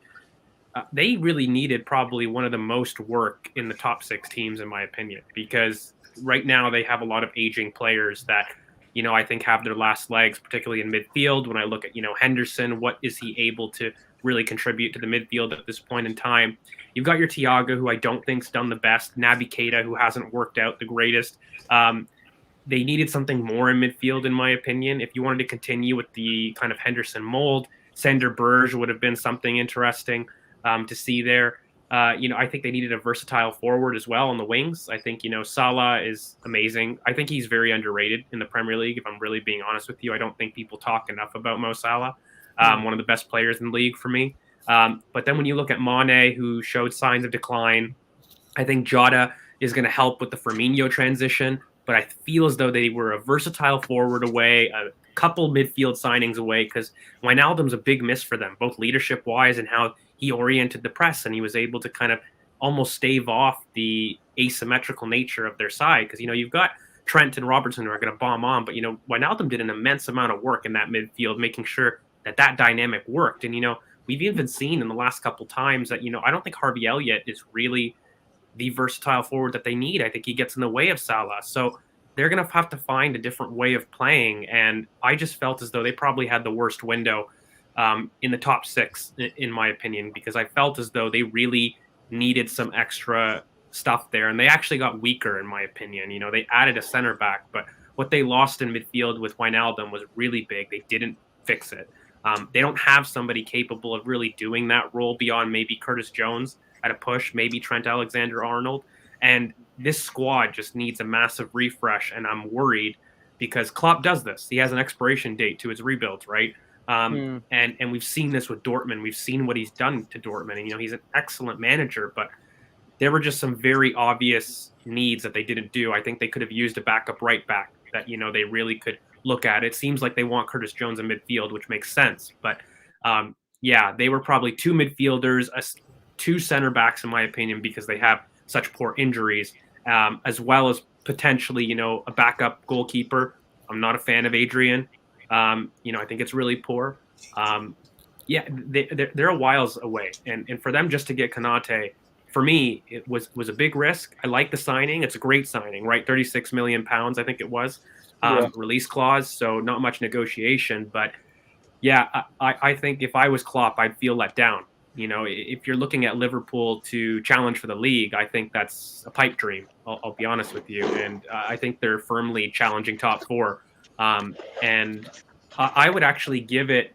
They really needed probably one of the most work in the top 6 teams, in my opinion, because right now they have a lot of aging players that, I think have their last legs, particularly in midfield. When I look at, Henderson, what is he able to really contribute to the midfield at this point in time. You've got your Thiago, who I don't think's done the best. Naby Keita, who hasn't worked out the greatest. They needed something more in midfield, in my opinion. If you wanted to continue with the kind of Henderson mold, Sander Berge would have been something interesting to see there. I think they needed a versatile forward as well on the wings. I think, Salah is amazing. I think he's very underrated in the Premier League, if I'm really being honest with you. I don't think people talk enough about Mo Salah, one of the best players in the league for me. But then when you look at Mane, who showed signs of decline, I think Jota is going to help with the Firmino transition, but I feel as though they were a versatile forward away, a couple midfield signings away, because Wijnaldum's a big miss for them, both leadership-wise and how he oriented the press, and he was able to kind of almost stave off the asymmetrical nature of their side, because, you've got Trent and Robertson who are going to bomb on, but, Wijnaldum did an immense amount of work in that midfield, making sure that dynamic worked. And, we've even seen in the last couple times that, I don't think Harvey Elliott is really the versatile forward that they need. I think he gets in the way of Salah. So they're going to have to find a different way of playing. And I just felt as though they probably had the worst window in the top six, in my opinion, because I felt as though they really needed some extra stuff there. And they actually got weaker, in my opinion. They added a center back, but what they lost in midfield with Wijnaldum was really big. They didn't fix it. They don't have somebody capable of really doing that role beyond maybe Curtis Jones at a push, maybe Trent Alexander-Arnold. And this squad just needs a massive refresh, and I'm worried because Klopp does this. He has an expiration date to his rebuilds, right? And we've seen this with Dortmund. We've seen what he's done to Dortmund. And, he's an excellent manager, but there were just some very obvious needs that they didn't do. I think they could have used a backup right back that, they really could look at. It seems like they want Curtis Jones in midfield, which makes sense. But, they were probably two midfielders, two center backs, in my opinion, because they have such poor injuries, as well as potentially, a backup goalkeeper. I'm not a fan of Adrian. I think it's really poor. They're a whiles away. And for them just to get Konate, for me, it was a big risk. I like the signing. It's a great signing, right? 36 million pounds, I think it was. Release clause, so not much negotiation. But, I think if I was Klopp, I'd feel let down. If you're looking at Liverpool to challenge for the league, I think that's a pipe dream. I'll be honest with you. And I think they're firmly challenging top four. And I would actually give it,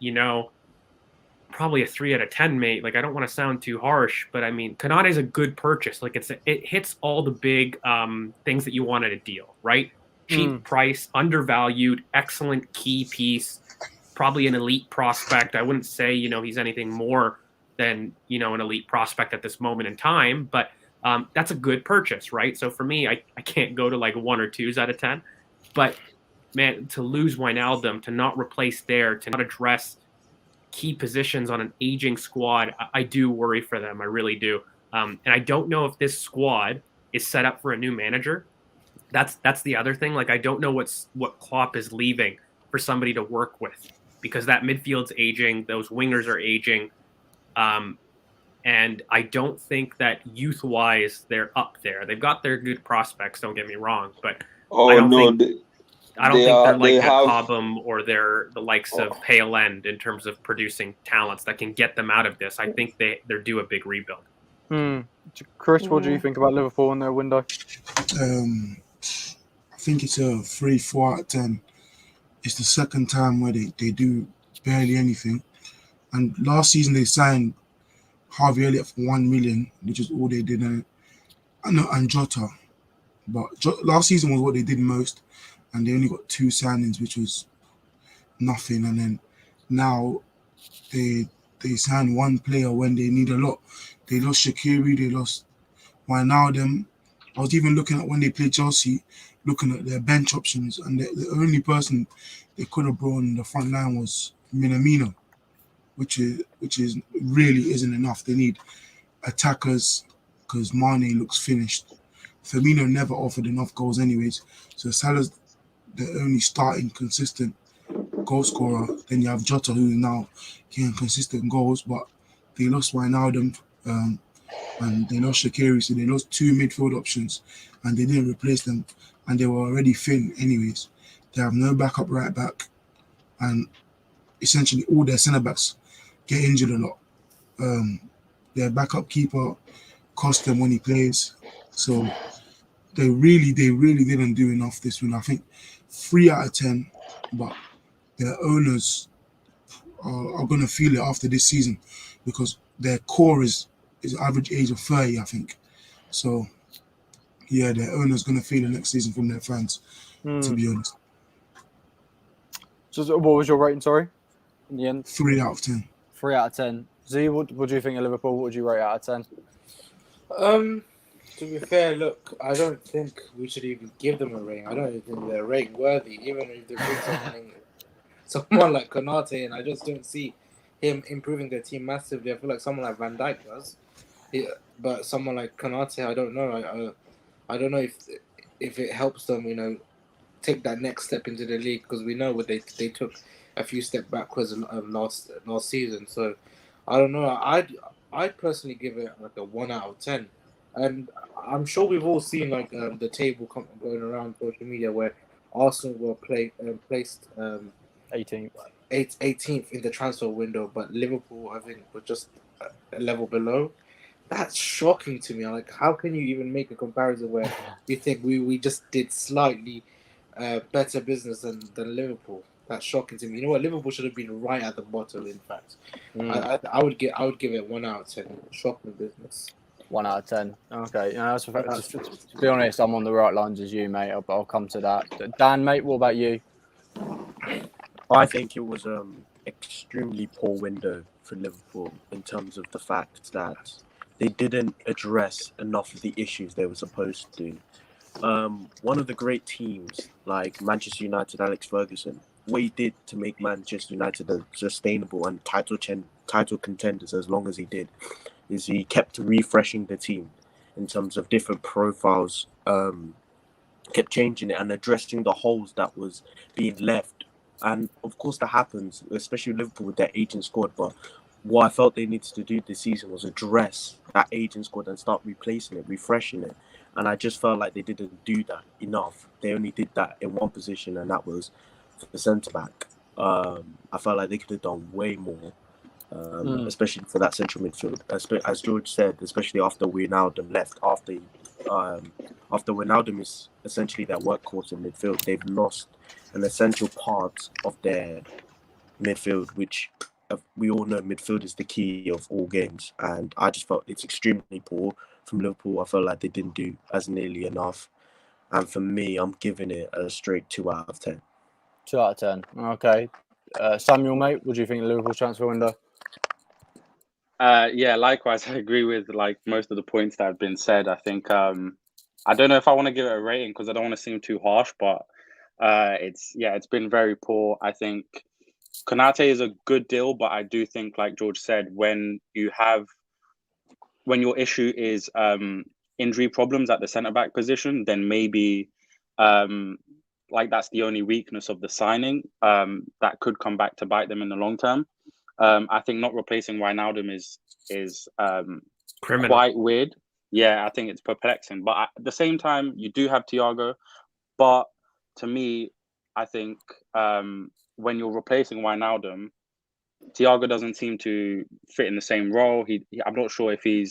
probably a 3 out of 10, mate. Like, I don't want to sound too harsh, but I mean, Konate is a good purchase. Like, it hits all the big things that you want at a deal, right? Cheap price, undervalued, excellent key piece, probably an elite prospect. I wouldn't say, he's anything more than, an elite prospect at this moment in time, but that's a good purchase, right? So for me, I can't go to like 1 or 2s out of 10, but man, to lose Wijnaldum, to not replace there, to not address key positions on an aging squad, I do worry for them. I really do. And I don't know if this squad is set up for a new manager. That's the other thing. Like, I don't know what Klopp is leaving for somebody to work with, because that midfield's aging, those wingers are aging. And I don't think that youth-wise they're up there. They've got their good prospects, don't get me wrong, but I don't think they're like Cobham or they're the likes of Hale End in terms of producing talents that can get them out of this. I think they're due a big rebuild. Chris, what do you think about Liverpool and their window? I think it's a 3-4 out of 10. It's the second time where they do barely anything. And last season they signed Harvey Elliott for 1 million, which is all they did, and Jota. But last season was what they did most, and they only got 2 signings, which was nothing. And then now they signed 1 player when they need a lot. They lost Shaqiri, they lost Wijnaldum. I was even looking at when they played Chelsea, looking at their bench options, and the only person they could have brought in the front line was Minamino, which is really isn't enough. They need attackers because Mane looks finished. Firmino never offered enough goals anyways. So Salah's the only starting consistent goal scorer. Then you have Jota, who is now getting consistent goals, but they lost Wijnaldum and they lost Shaqiri, so they lost 2 midfield options and they didn't replace them, and they were already thin anyways. They have no backup right back, and essentially all their centre backs get injured a lot. Their backup keeper cost them when he plays. So they really didn't do enough this win. I think 3 out of 10, but their owners are going to feel it after this season because their core is average age of 30, I think. So yeah, their owners going to feel it next season from their fans. To be honest, So what was your rating? Sorry, in the end, 3 out of 10. 3 out of 10. Z, what do you think of Liverpool? What would you rate out of 10? To be fair, look, I don't think we should even give them a rating. I don't even think they're rating worthy, even if they bring someone like Konate, and I just don't see him improving their team massively. I feel like someone like Van Dijk does, but someone like Konate, I don't know. I don't know if it helps them, take that next step into the league, because we know what they took a few steps backwards last season. So I don't know. I'd personally give it like a 1 out of 10, and I'm sure we've all seen like the table going around social media where Arsenal were placed 18th. 18th in the transfer window, but Liverpool I think were just a level below. That's shocking to me. Like, how can you even make a comparison where you think we just did slightly better business than Liverpool? That's shocking to me. You know what? Liverpool should have been right at the bottom. In fact, I would give it 1 out of 10. Shocking business. 1 out of 10. Okay, that's a fact. Just to be honest, I'm on the right lines as you, mate. I'll come to that. Dan, mate, what about you? I think it was extremely poor window for Liverpool in terms of the fact that they didn't address enough of the issues they were supposed to. One of the great teams like Manchester United, Alex Ferguson, what he did to make Manchester United a sustainable and title contenders as long as he did, is he kept refreshing the team in terms of different profiles, kept changing it and addressing the holes that was being left. And of course that happens, especially Liverpool with their aging squad. But what I felt they needed to do this season was address that aging squad and start replacing it, refreshing it. And I just felt like they didn't do that enough. They only did that in one position, and that was for the centre back. I felt like they could have done way more, especially for that central midfield. As George said, especially after Wijnaldum left, after Wijnaldum is essentially their workhorse in midfield, they've lost an essential part of their midfield, which we all know midfield is the key of all games. And I just felt it's extremely poor from Liverpool. I felt like they didn't do as nearly enough. And for me, I'm giving it a straight 2 out of 10. 2 out of 10. Okay. Samuel, mate, what do you think of the Liverpool transfer window? Yeah, likewise, I agree with like most of the points that have been said. I think I don't know if I want to give it a rating because I don't want to seem too harsh, but it's been very poor. I think Konate is a good deal, but I do think, like George said, when your issue is injury problems at the centre back position, then maybe that's the only weakness of the signing that could come back to bite them in the long term. I think not replacing Wijnaldum is Criminal. quite weird. Yeah, I think it's perplexing. But at the same time, you do have Thiago. But to me, I think when you're replacing Wijnaldum, Thiago doesn't seem to fit in the same role. I'm not sure if he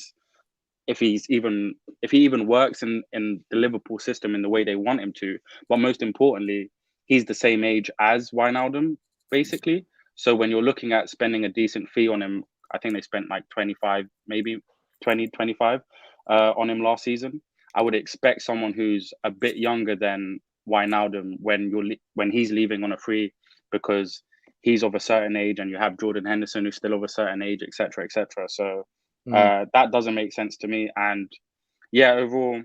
even works in the Liverpool system in the way they want him to. But most importantly, he's the same age as Wijnaldum, basically. So when you're looking at spending a decent fee on him, I think they spent like 25, maybe 20, 25 on him last season. I would expect someone who's a bit younger than Wijnaldum when he's leaving on a free, because he's of a certain age, and you have Jordan Henderson who's still of a certain age, etc., etc. So that doesn't make sense to me. And yeah, overall,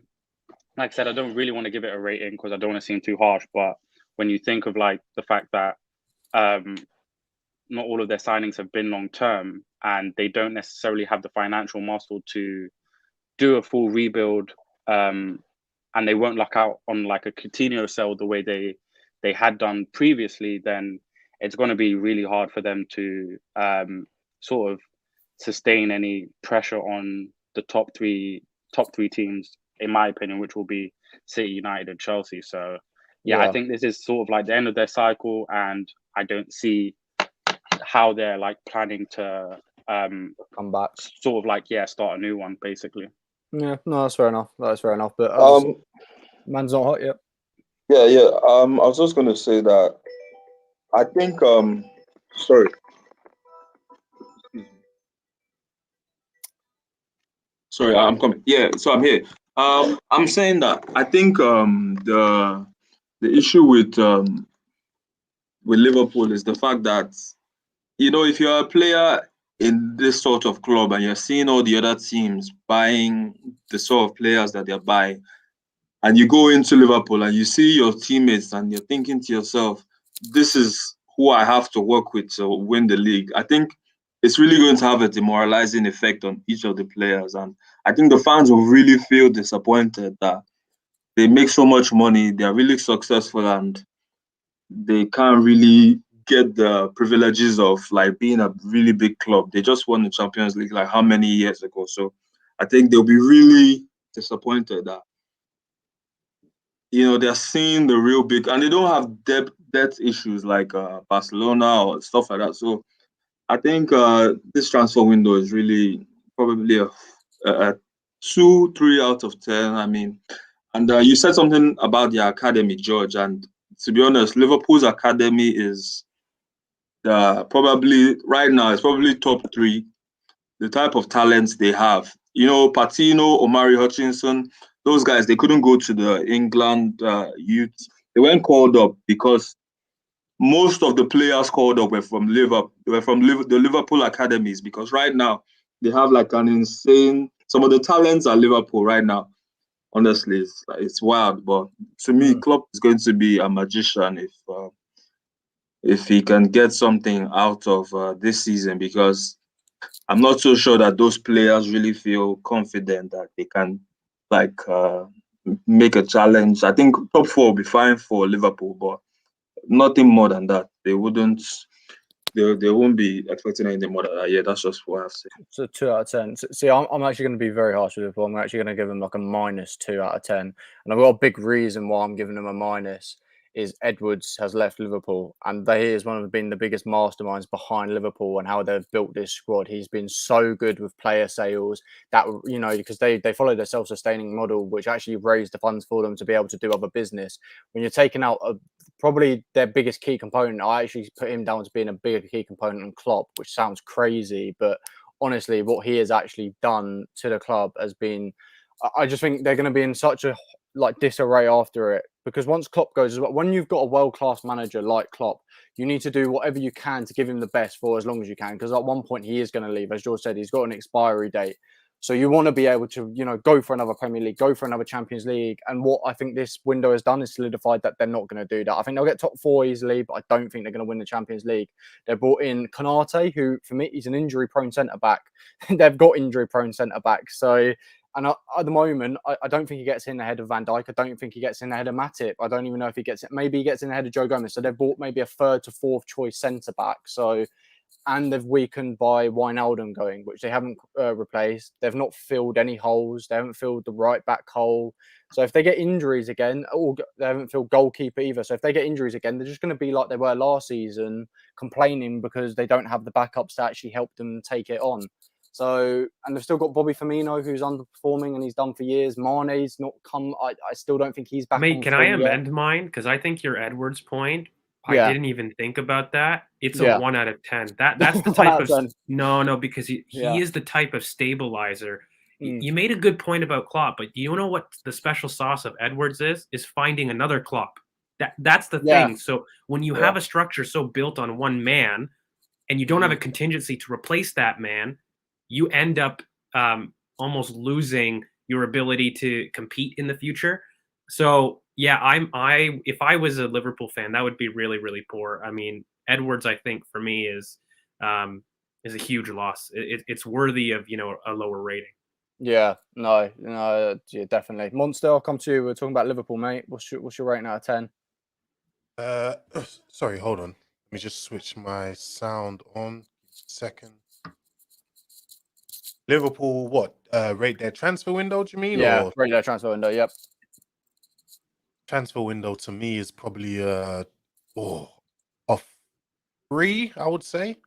like I said, I don't really want to give it a rating because I don't want to seem too harsh. But when you think of like the fact that not all of their signings have been long term, and they don't necessarily have the financial muscle to do a full rebuild, and they won't luck out on like a Coutinho sell the way they had done previously, then it's going to be really hard for them to sort of sustain any pressure on the top three teams, in my opinion, which will be City, United, and Chelsea. So yeah, I think this is sort of like the end of their cycle, and I don't see how they're like planning to Come back. sort of like start a new one basically. Yeah, no, that's fair enough. That's fair enough. But man's not hot yet. Yeah. I was just gonna say that I think sorry. Sorry, I'm coming. Yeah, so I'm here. I'm saying that I think the issue with Liverpool is the fact that if you're a player in this sort of club and you're seeing all the other teams buying the sort of players that they're buying, and you go into Liverpool and you see your teammates and you're thinking to yourself, this is who I have to work with to win the league. I think it's really going to have a demoralizing effect on each of the players. And I think the fans will really feel disappointed that they make so much money, they're really successful, and they can't really get the privileges of like being a really big club. They just won the Champions League like how many years ago? So I think they'll be really disappointed that they're seeing the real big, and they don't have debt issues like Barcelona or stuff like that. So I think this transfer window is really probably a 2, 3 out of 10. I mean, and you said something about the academy, George, and to be honest, Liverpool's academy is probably right now it's probably top 3. The type of talents they have. Patino, Omari Hutchinson, those guys, they couldn't go to the England youth. They weren't called up because most of the players called up were from Liverpool. They were from the Liverpool academies because right now they have like an insane. Some of the talents at Liverpool right now, honestly, it's wild. But to me, Klopp is going to be a magician if he can get something out of this season, because I'm not so sure that those players really feel confident that they can make a challenge. I think top 4 will be fine for Liverpool, but nothing more than that. They won't be expecting anything more than that. Yeah, that's just what I say. So 2 out of 10. See, I'm actually going to be very harsh with Liverpool. I'm actually going to give them like a -2 out of 10. And I've got a big reason why I'm giving them a minus. Is Edwards has left Liverpool, and he is one of the biggest masterminds behind Liverpool and how they've built this squad. He's been so good with player sales that because they follow their self-sustaining model, which actually raised the funds for them to be able to do other business. When you're taking out probably their biggest key component, I actually put him down to being a bigger key component than Klopp, which sounds crazy, but honestly, what he has actually done to the club has been. I just think they're going to be in such a disarray after it, because once Klopp goes, when you've got a world-class manager like Klopp, you need to do whatever you can to give him the best for as long as you can, because at one point he is going to leave. As George said, he's got an expiry date, so you want to be able to go for another Premier League, go for another Champions League. And what I think this window has done is solidified that they're not going to do that. I think they'll get top 4 easily, but I don't think they're going to win the Champions League. They brought in Konate, who for me he's an injury-prone centre-back. They've got injury-prone centre-backs, so. And at the moment, I don't think he gets in ahead of Van Dijk. I don't think he gets in ahead of Matip. I don't even know if he gets it. Maybe he gets in ahead of Joe Gomez. So they've bought maybe a 3rd to 4th choice centre back. So, and they've weakened by Wijnaldum going, which they haven't replaced. They've not filled any holes. They haven't filled the right back hole. So if they get injuries again, or they haven't filled goalkeeper either. So if they get injuries again, they're just going to be like they were last season, complaining because they don't have the backups to actually help them take it on. So, and they've still got Bobby Firmino, who's underperforming, and he's done for years. Mane's not come. I still don't think he's back. Mate, can I amend mine? Because I think your Edwards point, I didn't even think about that. It's a 1 out of 10. That's the type of no, because he is the type of stabilizer. You made a good point about Klopp, but you know what the special sauce of Edwards is finding another Klopp. That's the thing. So when you have a structure so built on one man, and you don't have a contingency to replace that man, you end up almost losing your ability to compete in the future. So yeah, if I was a Liverpool fan, that would be really, really poor. I mean, Edwards, I think for me is a huge loss. It's worthy of a lower rating. Yeah, no, yeah, definitely. Monster, I'll come to you. We're talking about Liverpool, mate. What's your rating out of 10? Sorry, hold on. Let me just switch my sound on. Second. Liverpool, what? Rate their transfer window, do you mean? Yeah, or rate their transfer window, yep. Transfer window to me is probably a 3, I would say.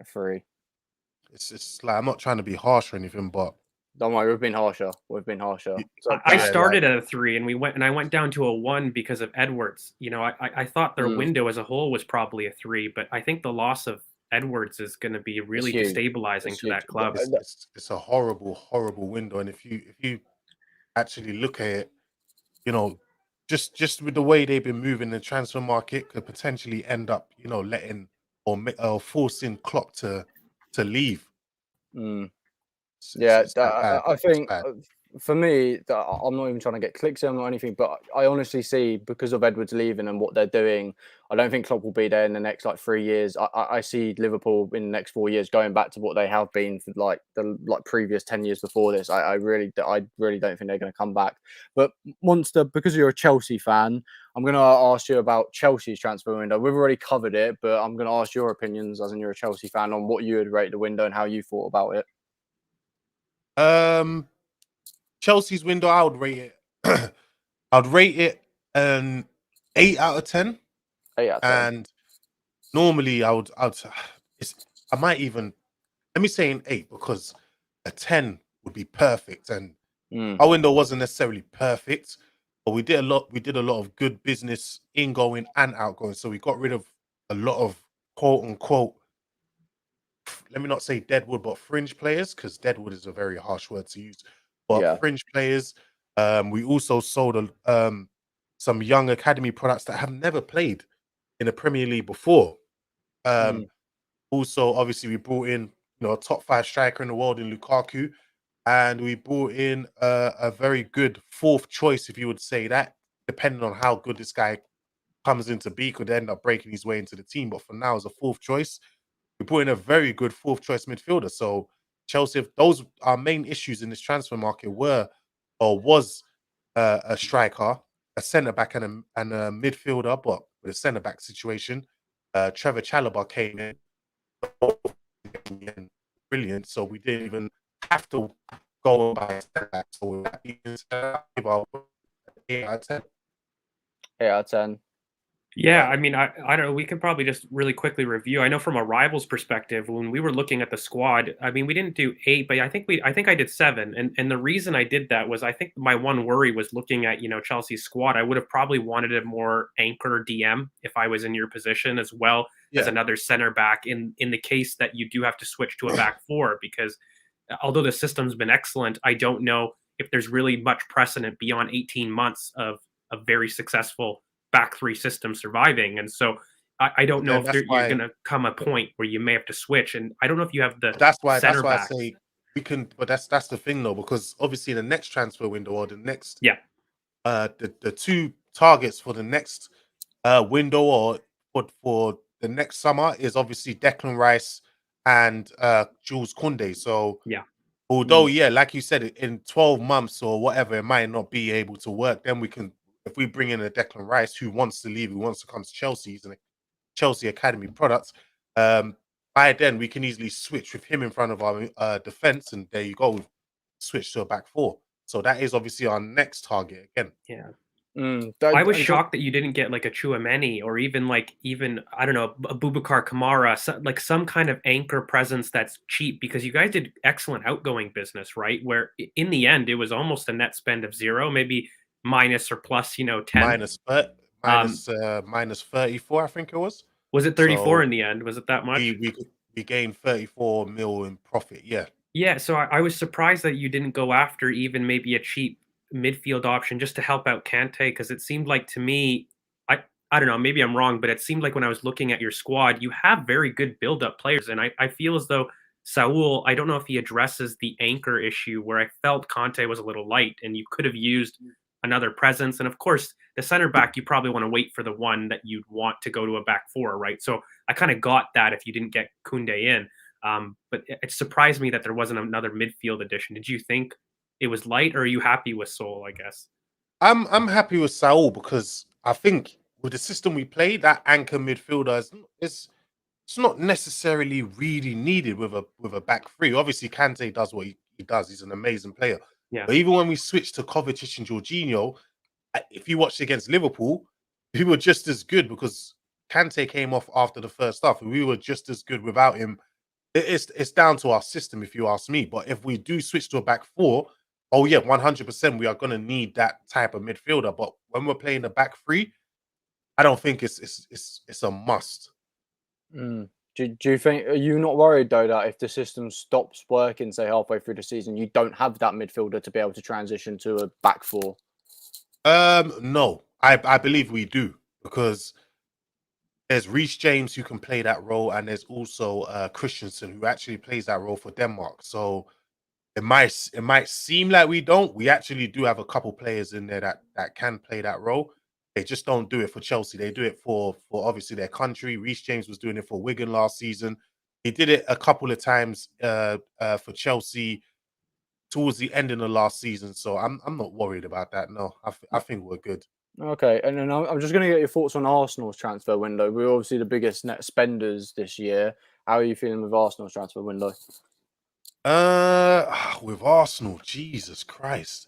A 3. it's like I'm not trying to be harsh or anything, but Don't worry, we've been harsher. We've been harsher. So I yeah, started at a 3 and I went down to a 1 because of Edwards. You know, I thought their window as a whole was probably a 3, but I think the loss of Edwards is going to be really huge. destabilizing It's to huge. that club. it's a horrible window. And if you actually look at it, you know, just with the way they've been moving the transfer market could potentially end up, you know, letting or forcing Klopp to leave. Mm. It's, Yeah, it's that bad. I It's think bad. for me, I'm not even trying to get clicks in or anything, but I honestly see because of Edwards leaving and what they're doing, I don't think Klopp will be there in the next like 3 years. I see Liverpool in the next 4 years going back to what they have been for like the previous 10 years before this. I really don't think they're going to come back. But Monster, because you're a Chelsea fan, I'm going to ask you about Chelsea's transfer window. We've already covered it, but I'm going to ask your opinions, as in you're a Chelsea fan, on what you would rate the window and how you thought about it. Chelsea's window, I would rate it. I'd rate it an 8 out of 10. 8 out of 10. And normally I might even let me say an 8 because a 10 would be perfect. And our window wasn't necessarily perfect, but we did a lot of good business ingoing and outgoing. So we got rid of a lot of quote unquote, let me not say deadwood, but fringe players, because deadwood is a very harsh word to use. But Yeah. fringe players. We also sold some young academy products that have never played in the Premier League before. Also, obviously, we brought in a top 5 striker in the world in Lukaku, and we brought in a very good 4th choice, if you would say that, depending on how good this guy comes into be, could end up breaking his way into the team. But for now, as a 4th choice, we brought in a very good 4th choice midfielder. So Chelsea, if those our main issues in this transfer market was a striker, a centre back, and a midfielder, but with a centre back situation. Trevor Chalobah came in, brilliant. So we didn't even have to go and buy a centre back. So with that being said, about 8 out of 10. 8 out of 10. Yeah, I mean, I don't know. We could probably just really quickly review. I know from a rivals perspective, when we were looking at the squad, I mean, we didn't do 8, but I think I did 7. And the reason I did that was I think my one worry was looking at, Chelsea's squad. I would have probably wanted a more anchor DM if I was in your position, as well as another center back in the case that you do have to switch to a back 4, because although the system's been excellent, I don't know if there's really much precedent beyond 18 months of a very successful back 3 system surviving. And so I don't know if you're going to come a point where you may have to switch. And I don't know if you have the that's why backs. I say we can, but that's the thing though, because obviously the next transfer window or the next the 2 targets for the next window or for the next summer is obviously Declan Rice and Jules Koundé. So although like you said, in 12 months or whatever, it might not be able to work, then we can, if we bring in a Declan Rice who wants to leave, who wants to come to Chelsea, he's a Chelsea Academy product, by then we can easily switch with him in front of our defense, and there you go, switch to a back 4. So that is obviously our next target again. Yeah. I was shocked that you didn't get like a Chouameni or even I don't know, a Boubacar Kamara, some kind of anchor presence that's cheap, because you guys did excellent outgoing business, right? Where in the end it was almost a net spend of 0, maybe minus or plus 10. Minus 34, I think it was. Was it 34 in the end? Was it that much? We gained 34 mil in profit. Yeah, so I was surprised that you didn't go after even maybe a cheap midfield option just to help out Kante, because it seemed like to me, I don't know, maybe I'm wrong, but it seemed like when I was looking at your squad, you have very good build-up players, and I feel as though Saul, I don't know if he addresses the anchor issue where I felt Kante was a little light, and you could have used another presence. And of course, the center back, you probably want to wait for the one that you'd want to go to a back 4, right? So I kind of got that if you didn't get Koundé in. But it surprised me that there wasn't another midfield addition. Did you think it was light, or are you happy with Saul, I guess? I'm happy with Saul because I think with the system we play, that anchor midfielder it's not necessarily really needed with a back 3. Obviously, Kante does what he does. He's an amazing player. Yeah. But even when we switched to Kovacic and Jorginho, if you watched against Liverpool, we were just as good because Kante came off after the first half, and we were just as good without him it's down to our system, if you ask me. But if we do switch to a back four, oh yeah, 100%, we are going to need that type of midfielder. But when we're playing the back three, I don't think it's a must. Mm. Do you think, are you not worried though that if the system stops working, say halfway through the season, you don't have that midfielder to be able to transition to a back four? No, I believe we do, because there's Reece James who can play that role, and there's also Christensen who actually plays that role for Denmark. So it might seem like we don't. We actually do have a couple players in there that can play that role. They just don't do it for Chelsea. They do it for obviously their country. Reece James was doing it for Wigan last season. He did it a couple of times for Chelsea towards the end of the last season. So I'm not worried about that. No, I think we're good. Okay, and then I'm just going to get your thoughts on Arsenal's transfer window. We're obviously the biggest net spenders this year. How are you feeling with Arsenal's transfer window? With Arsenal, Jesus Christ.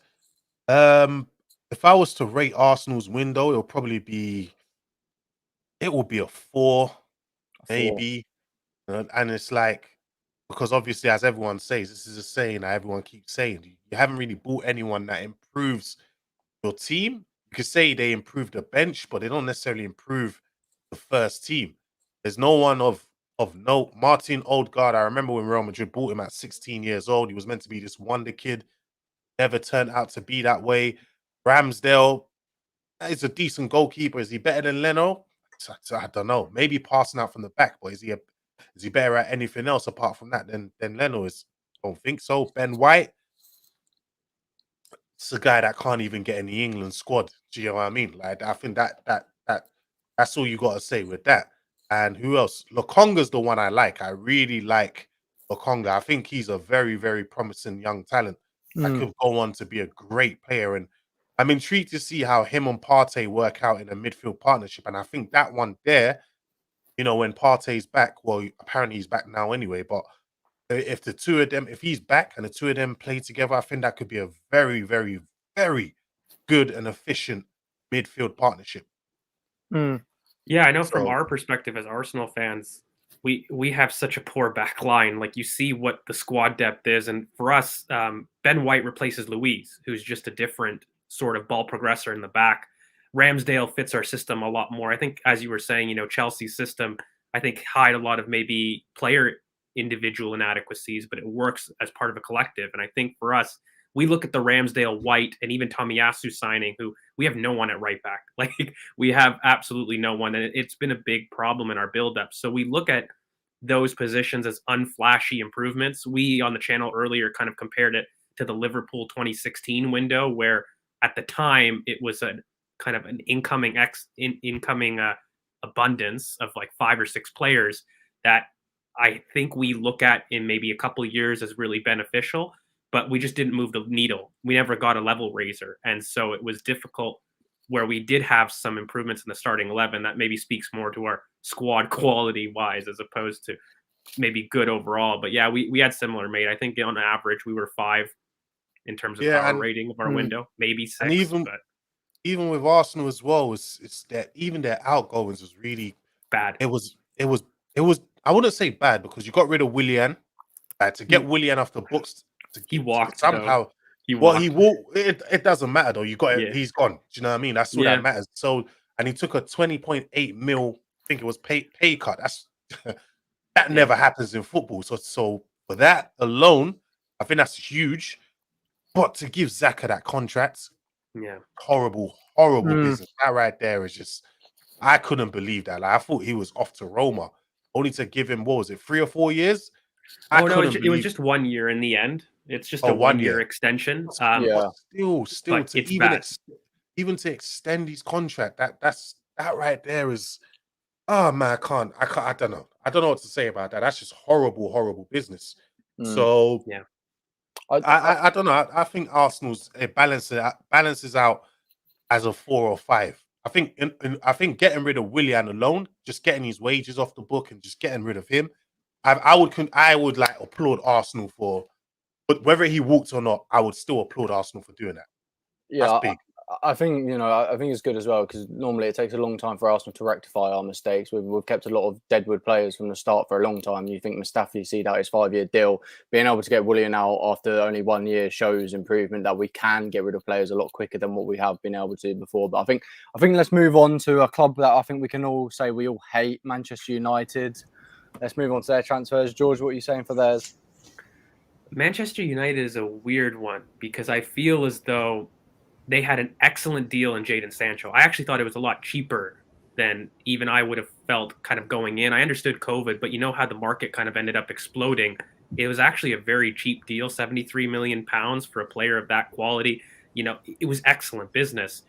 If I was to rate Arsenal's window, it will be a 4, maybe. And it's like, because obviously, as everyone says, this is a saying that everyone keeps saying, you haven't really bought anyone that improves your team. You could say they improve the bench, but they don't necessarily improve the first team. There's no one of note. Martin Odegaard, I remember when Real Madrid bought him at 16 years old. He was meant to be this wonder kid. Never turned out to be that way. Ramsdale is a decent goalkeeper. Is he better than Leno? I don't know. Maybe passing out from the back, but is he better at anything else apart from that than Leno is? I don't think so. Ben White, it's a guy that can't even get in the England squad. Do you know what I mean? Like, I think that's all you got to say with that. And who else? Lokonga's the one I like. I really like Lokonga. I think he's a very, very promising young talent that could go on to be a great player. And I'm intrigued to see how him and Partey work out in a midfield partnership. And I think that one there, when Partey's back, well, apparently he's back now anyway, but if the two of them, if he's back and the two of them play together, I think that could be a very, very, very good and efficient midfield partnership. Yeah, I know from So- our perspective as Arsenal fans, we have such a poor back line. Like, you see what the squad depth is, and for us, Ben White replaces Luiz, who's just a different sort of ball progressor in the back. Ramsdale fits our system a lot more. I think, as you were saying, Chelsea's system, I think, hide a lot of maybe player individual inadequacies, but it works as part of a collective. And I think for us, we look at the Ramsdale, White, and even Tomiyasu signing, who we have no one at right back. Like, we have absolutely no one, and it's been a big problem in our build-up. So we look at those positions as unflashy improvements. We on the channel earlier kind of compared it to the Liverpool 2016 window, where at the time it was a kind of an incoming abundance of like 5 or 6 players that I think we look at in maybe a couple of years as really beneficial, but we just didn't move the needle. We never got a level raiser. And so it was difficult where we did have some improvements in the starting 11. That maybe speaks more to our squad quality wise, as opposed to maybe good overall. But yeah, we had similar, mate. I think on average, we were 5 in terms of power rating of our window, maybe 6. And even with Arsenal as well, it's that even their outgoings was really bad. It was I wouldn't say bad, because you got rid of Willian. To get Willian off the books, he walked somehow. He walked. It doesn't matter though. You got it. Yeah. He's gone. Do you know what I mean? That's all that matters. So, and he took a 20.8 mil. I think it was pay cut. That's that never happens in football. So for that alone, I think that's huge. But to give Xhaka that contract, horrible business. That right there is just, I couldn't believe that. Like, I thought he was off to Roma, only to give him, what was it, 3 or 4 years? Oh no, it was just 1 year in the end. It's just a 1 year extension. But still, but to even to extend his contract, that right there is, oh man, I don't know. I don't know what to say about that. That's just horrible business. So yeah, I don't know. I think Arsenal's balances out as a 4 or 5. I think I think getting rid of Willian alone, just getting his wages off the book and just getting rid of him, I would like applaud Arsenal for, but whether he walked or not, I would still applaud Arsenal for doing that. Yeah, that's big. I think I think it's good as well because normally it takes a long time for Arsenal to rectify our mistakes. We've kept a lot of deadwood players from the start for a long time. You think Mustafi see out his 5-year deal, being able to get Willian out after only 1 year shows improvement that we can get rid of players a lot quicker than what we have been able to before. But I think let's move on to a club that I think we can all say we all hate, Manchester United. Let's move on to their transfers. George, what are you saying for theirs? Manchester United is a weird one because I feel as though they had an excellent deal in Jadon Sancho. I actually thought it was a lot cheaper than even I would have felt kind of going in. I understood COVID, but you know how the market kind of ended up exploding. It was actually a very cheap deal, 73 million pounds for a player of that quality. It was excellent business.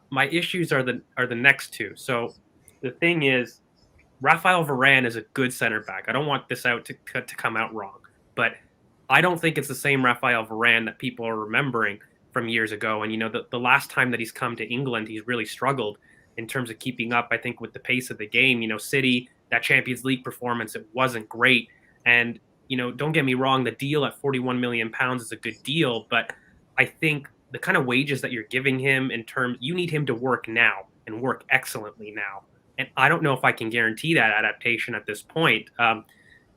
My issues are the next two. So the thing is, Rafael Varane is a good center back. I don't want this out to come out wrong, but I don't think it's the same Rafael Varane that people are remembering from years ago. And the last time that he's come to England, he's really struggled in terms of keeping up, I think, with the pace of the game. City, that Champions League performance, it wasn't great. And don't get me wrong, the deal at 41 million pounds is a good deal, but I think the kind of wages that you're giving him you need him to work now and work excellently now. And I don't know if I can guarantee that adaptation at this point. And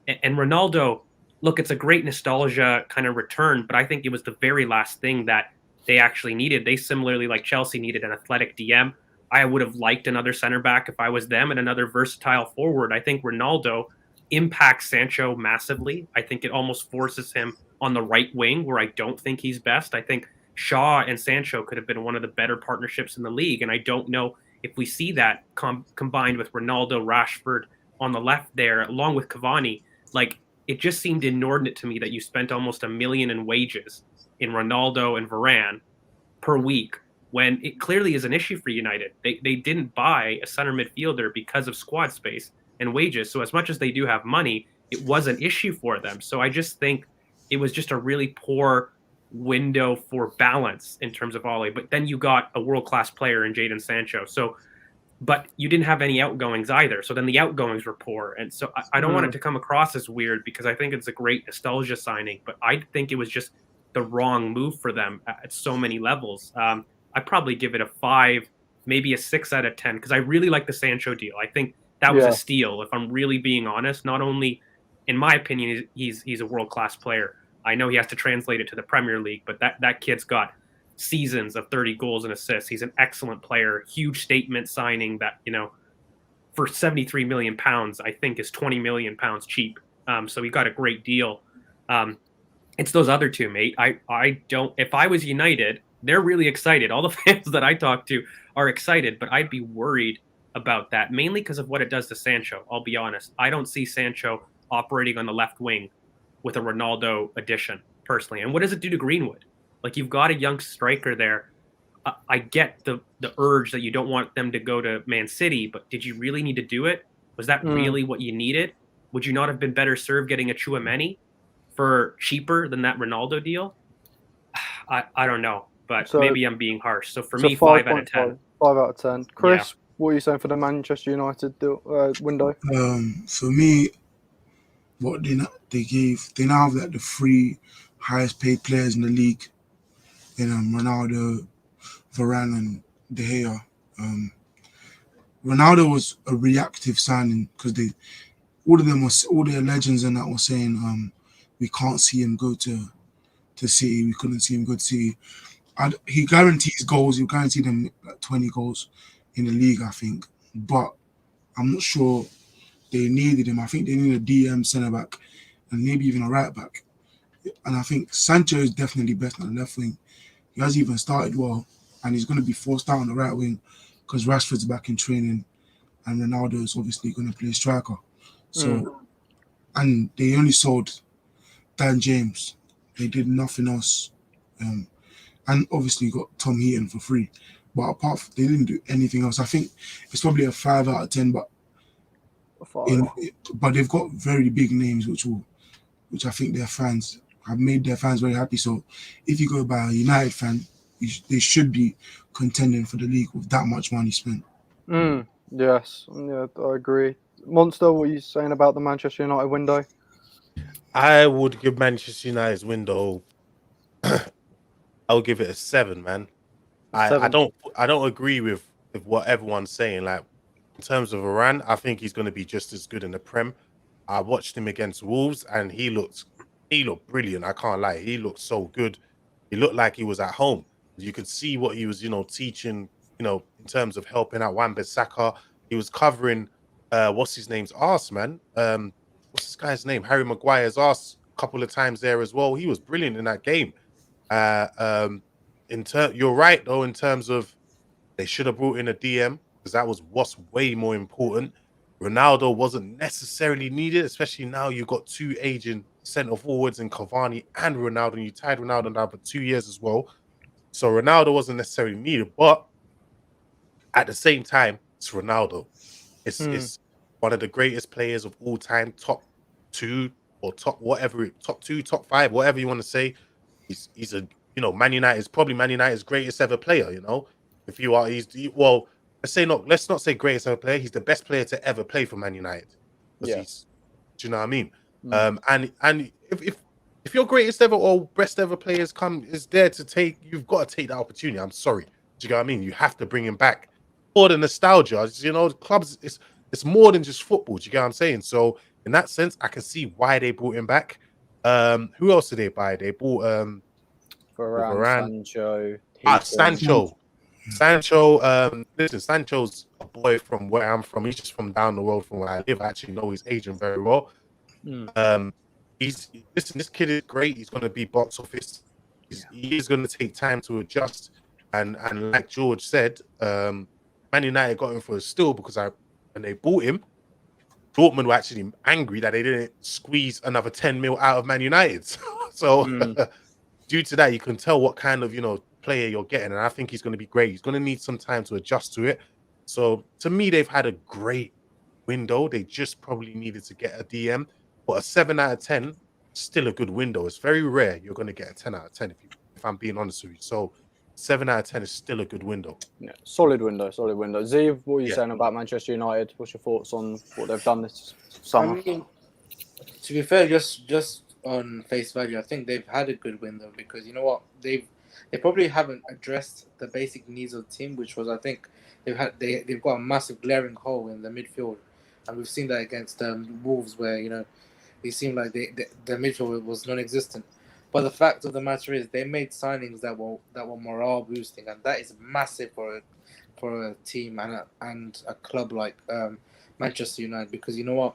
Ronaldo, look, it's a great nostalgia kind of return, but I think it was the very last thing that they actually needed. They similarly, like Chelsea, needed an athletic DM. I would have liked another center back if I was them and another versatile forward. I think Ronaldo impacts Sancho massively. I think it almost forces him on the right wing where I don't think he's best. I think Shaw and Sancho could have been one of the better partnerships in the league, and I don't know if we see that combined with Ronaldo, Rashford on the left there, along with Cavani. Like, it just seemed inordinate to me that you spent almost $1 million in wages in Ronaldo and Varane per week when it clearly is an issue for United. They didn't buy a center midfielder because of squad space and wages. So as much as they do have money, it was an issue for them. So I just think it was just a really poor window for balance in terms of Ole. But then you got a world-class player in Jadon Sancho. But you didn't have any outgoings either. So then the outgoings were poor. And so I don't want it to come across as weird because I think it's a great nostalgia signing, but I think it was just the wrong move for them at so many levels. I'd probably give it a 5, maybe a 6 out of 10 because I really like the Sancho deal. I think that was a steal, if I'm really being honest. Not only, in my opinion, he's a world-class player. I know he has to translate it to the Premier League, but that kid's got seasons of 30 goals and assists. He's an excellent player, huge statement signing that, for 73 million pounds, I think is 20 million pounds cheap. So he got a great deal. It's those other two, mate. I don't, if I was United, they're really excited. All the fans that I talk to are excited, but I'd be worried about that, mainly because of what it does to Sancho. I'll be honest. I don't see Sancho operating on the left wing with a Ronaldo addition, personally. And what does it do to Greenwood? Like, you've got a young striker there. I get the urge that you don't want them to go to Man City, but did you really need to do it? Was that really what you needed? Would you not have been better served getting a Tchouaméni for cheaper than that Ronaldo deal? I don't know, but maybe I'm being harsh. So for me, 5 out of 10. 5 out of 10. Chris, what are you saying for the Manchester United window? For me, what they now have like the 3 highest paid players in the league, Ronaldo, Varane, and De Gea. Ronaldo was a reactive signing because all their legends and that were saying we can't see him go to City. We couldn't see him go to City. He guarantees goals. He guaranteed them like 20 goals in the league, I think. But I'm not sure they needed him. I think they need a DM centre back and maybe even a right back. And I think Sancho is definitely best on the left wing. He hasn't even started well, and he's going to be forced out on the right wing because Rashford's back in training, and Ronaldo is obviously going to play striker. So, and they only sold Dan James. They did nothing else, and obviously got Tom Heaton for free. But apart from, they didn't do anything else. I think it's probably a 5 out of 10. But but they've got very big names, which I think their fans have made their fans very happy. So if you go by a United fan, they should be contending for the league with that much money spent. Yes, I agree. Monster, what are you saying about the Manchester United window? I would give Manchester United's window, I would give it a 7, man. I don't agree with what everyone's saying. Like in terms of Varane, I think he's going to be just as good in the Prem. I watched him against Wolves, and he looked brilliant. I can't lie, he looked so good. He looked like he was at home. You could see what he was, teaching. In terms of helping out Wan-Bissaka, he was covering what's his name's arse, man. What's this guy's name? Harry Maguire's arse a couple of times there as well. He was brilliant in that game. You're right though, in terms of they should have brought in a DM because that was what's way more important. Ronaldo wasn't necessarily needed, especially now you've got two aging centre forwards in Cavani and Ronaldo, and you tied Ronaldo down for 2 years as well. So Ronaldo wasn't necessarily needed, but at the same time, it's Ronaldo. It's one of the greatest players of all time, top two or top whatever, top two, top five, whatever you want to say. He's a Man United is probably Man United's greatest ever player. If you are, let's not say greatest ever player. He's the best player to ever play for Man United because do you know what I mean? And if your greatest ever or best ever players is there to take, you've got to take that opportunity. I'm sorry, do you know what I mean? You have to bring him back for the nostalgia. Clubs it's more than just football. Do you get what I'm saying? So in that sense, I can see why they brought him back. Who else did they buy? They bought Varane, Sancho. Sancho. Listen, Sancho's a boy from where I'm from. He's just from down the road from where I live. I actually know his agent very well. This kid is great. He's going to be box office. He is going to take time to adjust. And like George said, Man United got him for a steal because when they bought him, Dortmund were actually angry that they didn't squeeze another 10 mil out of Man United. So due to that, you can tell what kind of player you're getting, and I think he's going to be great. He's going to need some time to adjust to it. So to me, they've had a great window. They just probably needed to get a DM, but a 7 out of 10 still a good window. It's very rare you're going to get a 10 out of 10 if I'm being honest with you. So 7 out of 10 is still a good window. Yeah, solid window. Z, what are you saying about Manchester United? What's your thoughts on what they've done this summer? I mean, to be fair, just on face value, I think they've had a good window because you know what, they probably haven't addressed the basic needs of the team, which was, I think they've got a massive glaring hole in the midfield, and we've seen that against Wolves where it seemed like the midfield was non-existent. But the fact of the matter is, they made signings that were morale boosting, and that is massive for a team and a club like Manchester United. Because you know what,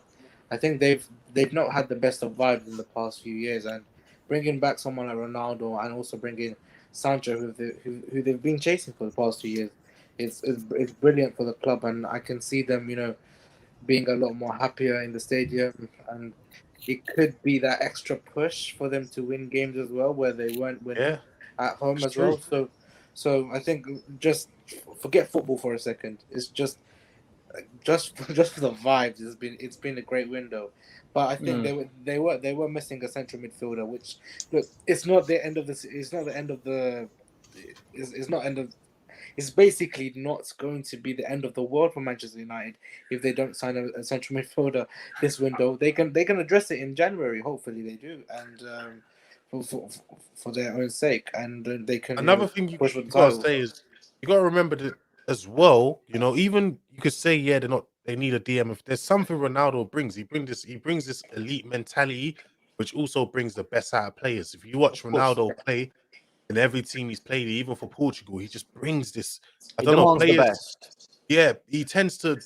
I think they've not had the best of vibes in the past few years, and bringing back someone like Ronaldo and also bringing Sancho, who they've been chasing for the past 2 years, it's brilliant for the club, and I can see them being a lot more happier in the stadium, and it could be that extra push for them to win games as well, where they weren't winning at home as well. So I think just forget football for a second. It's just for the vibes. It's been a great window, but I think they were missing a central midfielder. Which, look, it's not the end of the. It's not the end of the. It's not end of. It's basically not going to be the end of the world for Manchester United if they don't sign a central midfielder this window. They can address it in January. Hopefully they do, and for their own sake, and they can. Another thing you gotta say is you gotta remember that as well. Even you could say they need a DM. If there's something Ronaldo brings, he brings this elite mentality, which also brings the best out of players. If you watch Ronaldo play. In every team he's played, even for Portugal, he just brings this. I don't know. Players, the best. Yeah, he tends to.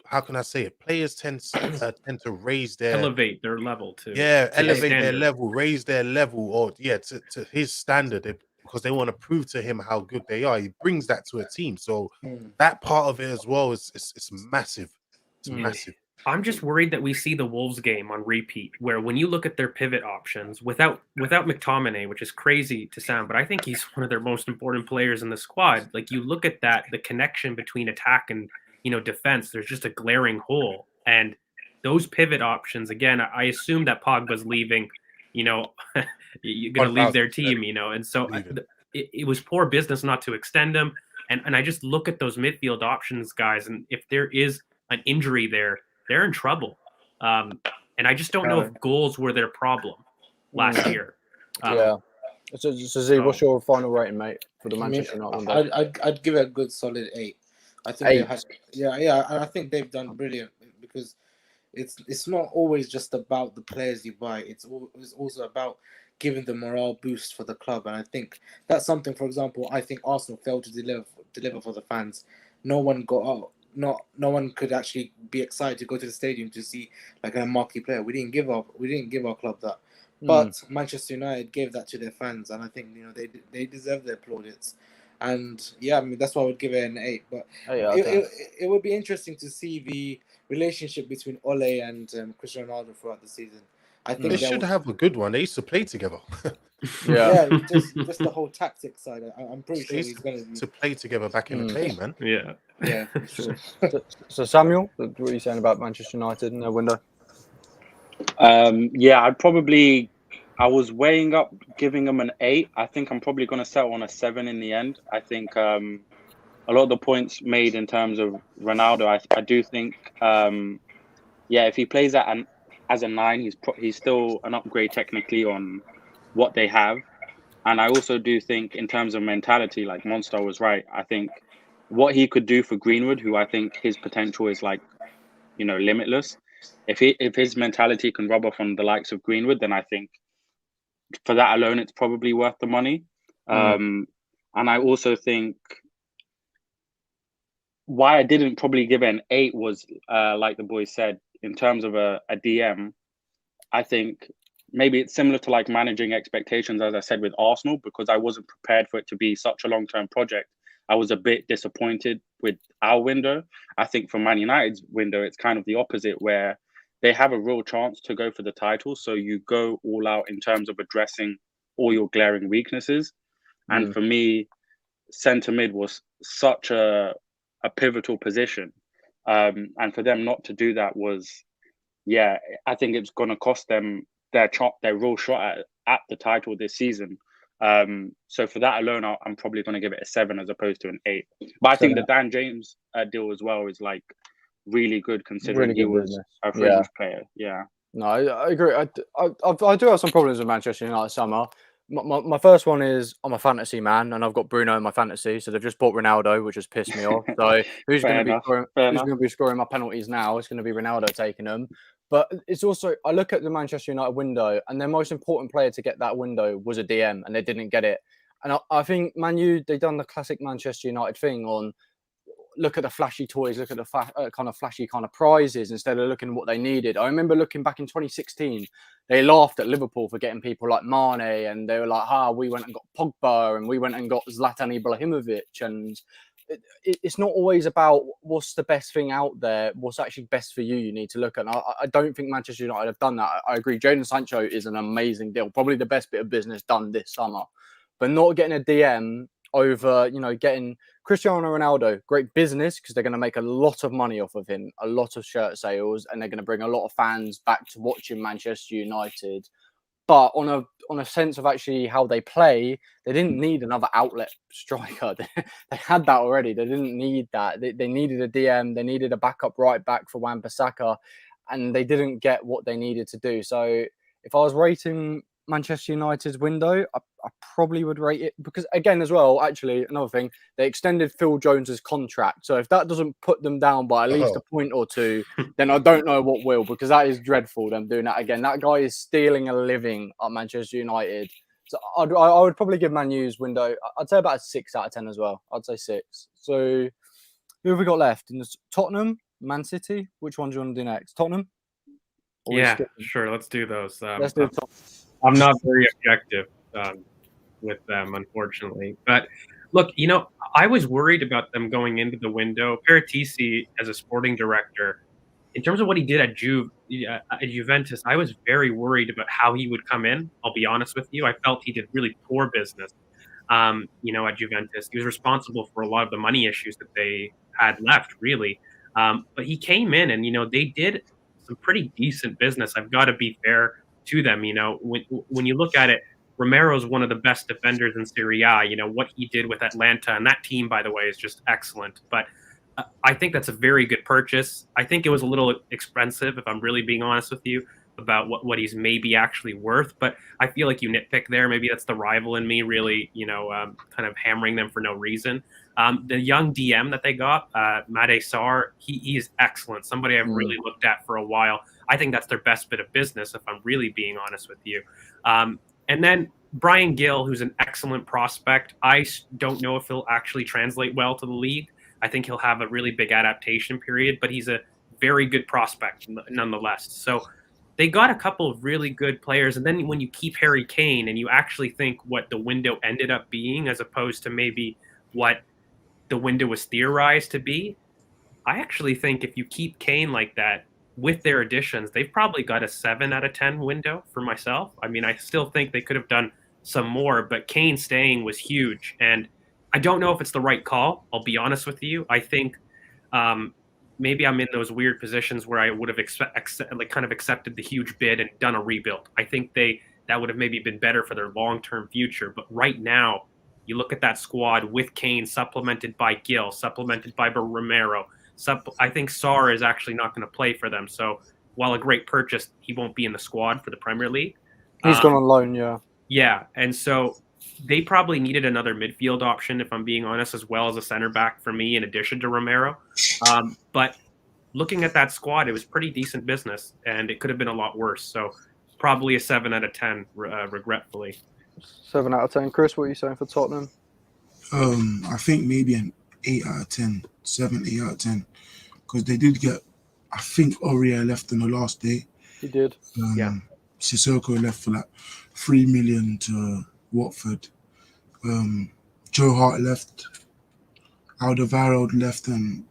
How can I say it? Players tend to raise elevate their level too. Yeah, elevate their level, raise their level, or to his standard, because they want to prove to him how good they are. He brings that to a team, so that part of it as well is massive. It's massive. I'm just worried that we see the Wolves game on repeat, where when you look at their pivot options without McTominay, which is crazy to sound, but I think he's one of their most important players in the squad. Like, you look at that, the connection between attack and defense, there's just a glaring hole. And those pivot options, again, I assume that Pogba's leaving, you're going to leave their team, and so it was poor business not to extend him. And I just look at those midfield options, guys, and if there is an injury there, they're in trouble. And I just don't know if goals were their problem last year. So Z, what's your final rating, mate, for the I mean, Manchester United window? I'd give it a good solid 8. I think they've had, yeah, and I think they've done brilliant because it's not always just about the players you buy. It's also about giving the morale boost for the club, and I think that's something. For example, I think Arsenal failed to deliver for the fans. No one got out. No one could actually be excited to go to the stadium to see like a marquee player. We didn't give our club that. But Manchester United gave that to their fans, and I think they deserve their plaudits. And yeah, I mean that's why I would give it an 8. But it would be interesting to see the relationship between Ole and Cristiano Ronaldo throughout the season. I think they should have a good one. They used to play together. Yeah, just the whole tactics side. I'm pretty sure he's going to play together back in the day, man. Yeah. So Samuel, what are you saying about Manchester United in their window? Yeah, I was weighing up giving them an 8. I think I'm probably going to settle on a 7 in the end. I think a lot of the points made in terms of Ronaldo, I do think, if he plays as a 9, he's still an upgrade technically on what they have. And I also do think in terms of mentality, like Monster was right. I think what he could do for Greenwood, who I think his potential is like, limitless. If his mentality can rub off on the likes of Greenwood, then I think for that alone, it's probably worth the money. And I also think why I didn't probably give it an 8 was, like the boys said, in terms of a DM, I think maybe it's similar to like managing expectations, as I said, with Arsenal, because I wasn't prepared for it to be such a long-term project. I was a bit disappointed with our window. I think for Man United's window, it's kind of the opposite, where they have a real chance to go for the title. So you go all out in terms of addressing all your glaring weaknesses. And for me, centre mid was such a pivotal position. And for them not to do that was, I think it's going to cost them their real shot at the title this season. So for that alone, I'm probably going to give it a 7 as opposed to an 8. But I think the Dan James deal as well is like really good, considering he was a fringe player. Yeah. No, I agree. I do have some problems with Manchester United summer. My first one is I'm a fantasy man, and I've got Bruno in my fantasy, so they've just bought Ronaldo, which has pissed me off. So who's going to be scoring my penalties now? It's going to be Ronaldo taking them. But it's also, I look at the Manchester United window, and their most important player to get that window was a DM, and they didn't get it. And I think Man U, they've done the classic Manchester United thing on look at the flashy toys, look at the kind of flashy kind of prizes instead of looking at what they needed. I remember looking back in 2016, they laughed at Liverpool for getting people like Mane, and they were like, we went and got Pogba, and we went and got Zlatan Ibrahimovic. And it's not always about what's the best thing out there, what's actually best for you need to look at. And I don't think Manchester United have done that. I agree. Jadon Sancho is an amazing deal, probably the best bit of business done this summer. But not getting a DM over, getting Cristiano Ronaldo, great business because they're going to make a lot of money off of him, a lot of shirt sales, and they're going to bring a lot of fans back to watching Manchester United. But on a sense of actually how they play, they didn't need another outlet striker. They had that already. They didn't need that. They needed a DM. They needed a backup right back for Wan-Bissaka, and they didn't get what they needed to do. So if I was rating Manchester United's window, I probably would rate it because, again, as well, actually, another thing, they extended Phil Jones's contract. So if that doesn't put them down by at least a point or two, then I don't know what will, because that is dreadful, them doing that again. That guy is stealing a living at Manchester United. So I would probably give Man U's window, I'd say about a 6 out of 10 as well. I'd say 6. So who have we got left? In Tottenham, Man City? Which one do you want to do next? Tottenham? Sure. Let's do those. Let's do Tottenham. I'm not very objective with them, unfortunately. But look, I was worried about them going into the window. Paratici, as a sporting director, in terms of what he did at Juventus, I was very worried about how he would come in. I'll be honest with you. I felt he did really poor business, at Juventus. He was responsible for a lot of the money issues that they had left, really. But he came in and, they did some pretty decent business. I've got to be fair to them. When you look at it, Romero's one of the best defenders in Serie A. What he did with Atlanta, and that team, by the way, is just excellent. But I think that's a very good purchase. I think it was a little expensive, if I'm really being honest with you. about what he's maybe actually worth. But I feel like you nitpick there. Maybe that's the rival in me really, kind of hammering them for no reason. The young DM that they got, Made Sar, he's excellent. Somebody I've really looked at for a while. I think that's their best bit of business, if I'm really being honest with you. And then Brian Gill, who's an excellent prospect. I don't know if he'll actually translate well to the league. I think he'll have a really big adaptation period, but he's a very good prospect nonetheless. So they got a couple of really good players. And then when you keep Harry Kane and you actually think what the window ended up being, as opposed to maybe what the window was theorized to be, I actually think if you keep Kane like that with their additions, they've probably got a 7 out of 10 window for myself. I mean, I still think they could have done some more, but Kane staying was huge. And I don't know if it's the right call. I'll be honest with you. I think maybe I'm in those weird positions where I would have kind of accepted the huge bid and done a rebuild. I think that would have maybe been better for their long-term future. But right now, you look at that squad with Kane supplemented by Gill, supplemented by Romero. I think Sarr is actually not going to play for them. So while a great purchase, he won't be in the squad for the Premier League. He's gone on loan, yeah. Yeah, and so they probably needed another midfield option, if I'm being honest, as well as a center back for me, in addition to Romero. But looking at that squad, it was pretty decent business, and it could have been a lot worse. So probably a 7 out of 10, regretfully. 7 out of 10. Chris, what are you saying for Tottenham? I think maybe an 8 out of 10, 7, 8 out of 10, because they did get, I think Aurier left on the last day. He did. Yeah. Sissoko left for like 3 million to Watford. Joe Hart left. Alderweireld left, and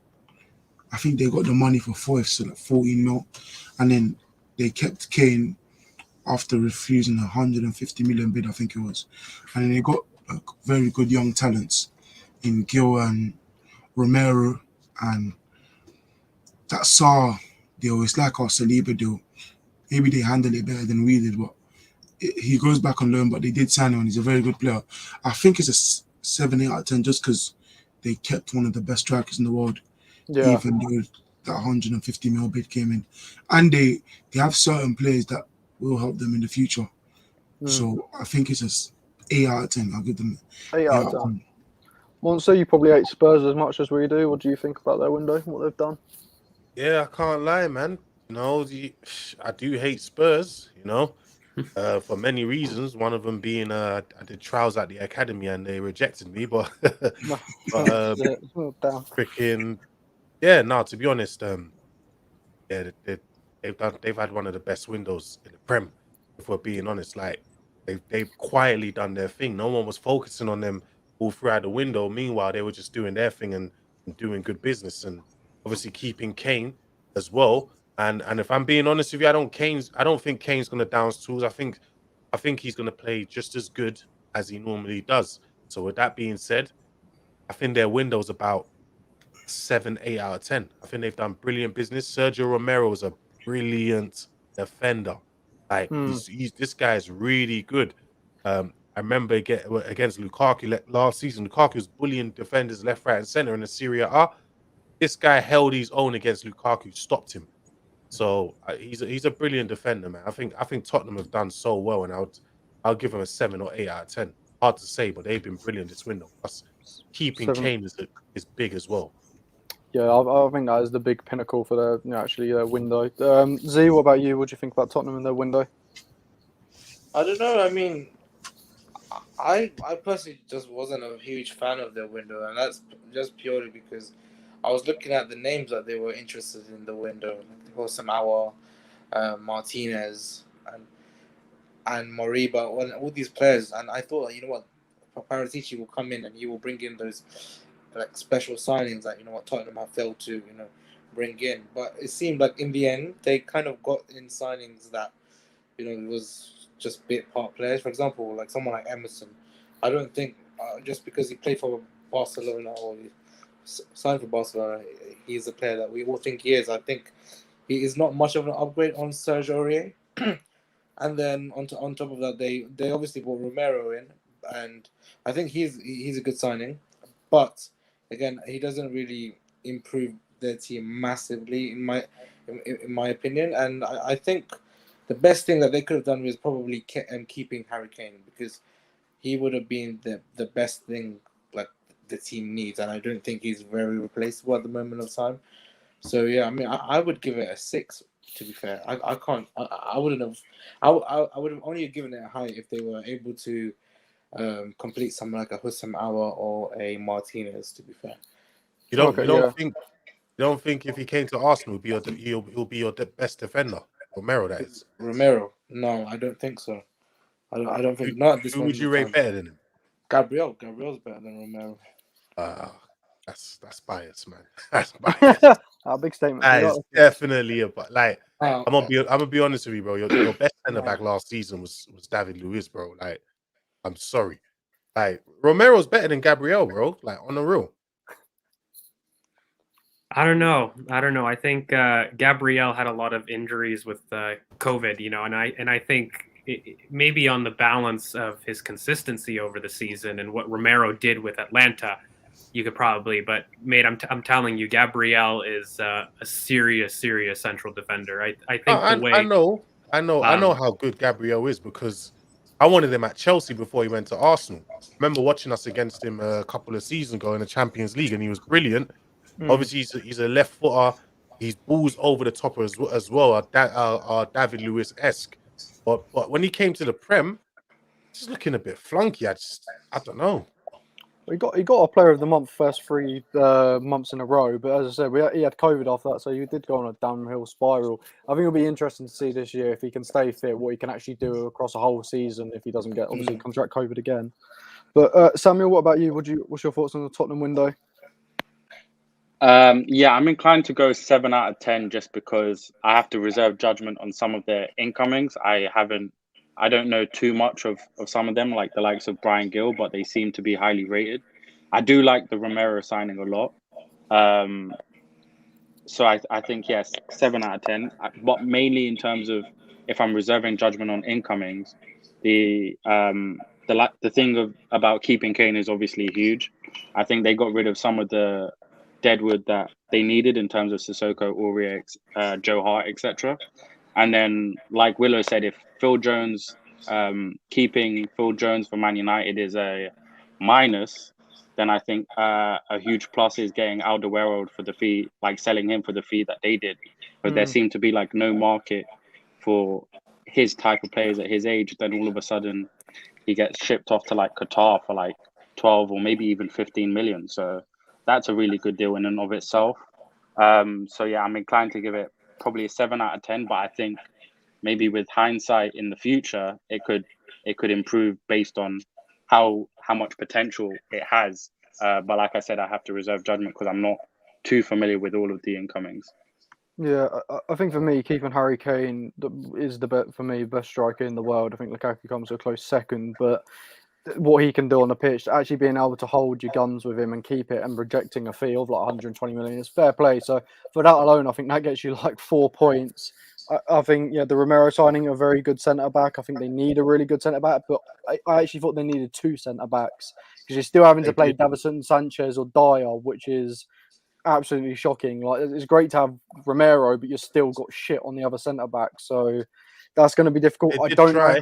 I think they got the money for Foyth, so like 14 mil. And then they kept Kane after refusing 150 million bid, I think it was. And then they got like very good young talents in Gil and Romero, and that Sarr deal. It's like our Saliba deal. Maybe they handle it better than we did, but he goes back on loan. But they did sign him, and he's a very good player. I think it's a 7, 8 out of 10 just because they kept one of the best strikers in the world, even though that 150 mil bid came in. And they have certain players that will help them in the future. So I think it's a 8 out of 10. I'll give them 8 out of 10. Monster, you probably hate Spurs as much as we do. What do you think about their window, what they've done? Yeah, I can't lie, man. I do hate Spurs, for many reasons. One of them being I did trials at the academy and they rejected me, but freaking to be honest, they've had one of the best windows in the Prem, if we're being honest. Like they've quietly done their thing. No one was focusing on them all throughout the window. Meanwhile, they were just doing their thing and doing good business, and obviously keeping Kane as well. And if I'm being honest with you, I don't think Kane's gonna downs tools. I think he's gonna play just as good as he normally does. So with that being said, I think their window's about 7, 8 out of 10. I think they've done brilliant business. Sergio Romero is a brilliant defender. Like this guy is really good. I remember against Lukaku last season. Lukaku was bullying defenders left, right, and center in the Serie A. This guy held his own against Lukaku, stopped him. So he's a brilliant defender, man. I think Tottenham have done so well, and I'll give them a 7 or 8 out of 10. Hard to say, but they've been brilliant this window. Plus, keeping Kane is big as well. Yeah, I think that is the big pinnacle for their window. Z, what about you? What do you think about Tottenham and their window? I don't know. I mean, I personally just wasn't a huge fan of their window, and that's just purely because I was looking at the names that they were interested in the window, like Hosamawa, Martinez, and Moriba, all these players, and I thought, Paratici will come in and he will bring in those like special signings that Tottenham have failed to bring in. But it seemed like in the end they kind of got in signings that it was just bit part players. For example, like someone like Emerson, I don't think just because he played for Barcelona or he signed for Barcelona, he's a player that we all think he is. I think he is not much of an upgrade on Sergio Aurier. And then on top of that, they obviously brought Romero in, and I think he's a good signing, but again, he doesn't really improve their team massively in my opinion. And I think the best thing that they could have done was probably keeping Harry Kane, because he would have been the best thing like the team needs, and I don't think he's very replaceable at the moment of time. So yeah, I mean, I would give it a 6. To be fair, I can't. I wouldn't have. I would have only given it a high if they were able to complete something like a Hussam Aouar or a Martinez. To be fair, You don't Okay, you don't yeah. think you don't think if he came to Arsenal, he'll be your best defender, Romero, that is. Romero. No, I don't think so. I don't Who, think not at this who would moment you of rate time. better than him? Gabriel's better than Romero. That's bias, man. That's bias. A big statement. That You is got- definitely like. Oh, I'm gonna be honest with you, bro. Your best centre back last season was David Luiz, bro. Like, I'm sorry. Like, Romero's better than Gabriel, bro. Like, on the real. I don't know. I think Gabriel had a lot of injuries with COVID, and I think maybe on the balance of his consistency over the season and what Romero did with Atlanta, you could probably. But mate, I'm telling you, Gabriel is a serious central defender. I think the way I know how good Gabriel is because I wanted him at Chelsea before he went to Arsenal. Remember watching us against him a couple of seasons ago in the Champions League, and he was brilliant. Obviously, he's a left footer. He's balls over the top as well. David Lewis-esque. But when he came to the Prem, just looking a bit flunky. I don't know. He got a player of the month first 3 months in a row, but as I said, he had COVID after that, so he did go on a downhill spiral. I think it'll be interesting to see this year if he can stay fit, what he can actually do across a whole season if he doesn't get obviously contract COVID again. But Samuel, what about you? What's your thoughts on the Tottenham window? Yeah, I'm inclined to go 7 out of 10 just because I have to reserve judgment on some of their incomings. I don't know too much of some of them, like the likes of Brian Gill, but they seem to be highly rated. I do like the Romero signing a lot. So I think, yes, 7 out of 10. But mainly in terms of if I'm reserving judgment on incomings, the thing about keeping Kane is obviously huge. I think they got rid of some of the deadwood that they needed in terms of Sissoko, Aurier, Joe Hart, etc. And then, like Willow said, if Phil Jones, keeping Phil Jones for Man United is a minus, then I think a huge plus is getting Alderweireld for the fee, like selling him for the fee that they did. But there seemed to be like no market for his type of players at his age. Then all of a sudden, he gets shipped off to like Qatar for like 12 or maybe even 15 million. So that's a really good deal in and of itself. So yeah, I'm inclined to give it probably a 7 out of 10. But I think maybe with hindsight in the future, it could improve based on how much potential it has. But like I said, I have to reserve judgment because I'm not too familiar with all of the incomings. Yeah, I think for me, keeping Harry Kane is the best striker in the world. I think Lukaku comes a close second, but what he can do on the pitch, actually being able to hold your guns with him and keep it and rejecting a fee of like 120 million is fair play. So for that alone, I think that gets you like 4 points. I think the Romero signing a very good centre back. I think they need a really good centre back, but I actually thought they needed 2 centre backs because you're still having to play Davison Sanchez or Dyer, which is absolutely shocking. Like it's great to have Romero, but you've still got shit on the other centre back. So that's going to be difficult. They did try.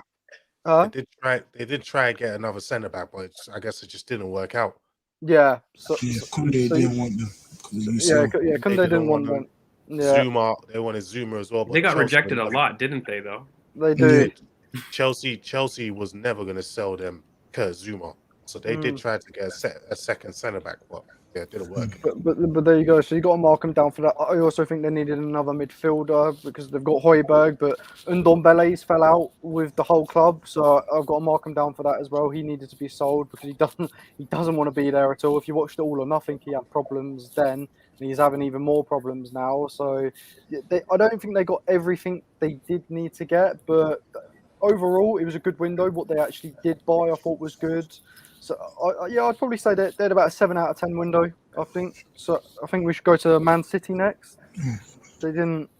They did try and get another centre back, but I guess it just didn't work out. Yeah. Kunde didn't want them. Kunde didn't want them. Yeah. Zuma, they wanted Zuma as well. But they got Chelsea rejected a lot, didn't they? Though they do. Chelsea was never going to sell them Zuma, so they did try to get a second centre back, but yeah, it didn't work. But there you go. So you got to mark them down for that. I also think they needed another midfielder because they've got Højbjerg, but Ndombele's fell out with the whole club, so I've got to mark him down for that as well. He needed to be sold because he doesn't want to be there at all. If you watched it All or Nothing, he had problems then, and he's having even more problems now. So I don't think they got everything they did need to get, but overall, it was a good window. What they actually did buy, I thought was good. So I'd probably say they had about a 7 out of 10 window. I think so. I think we should go to Man City next. They didn't,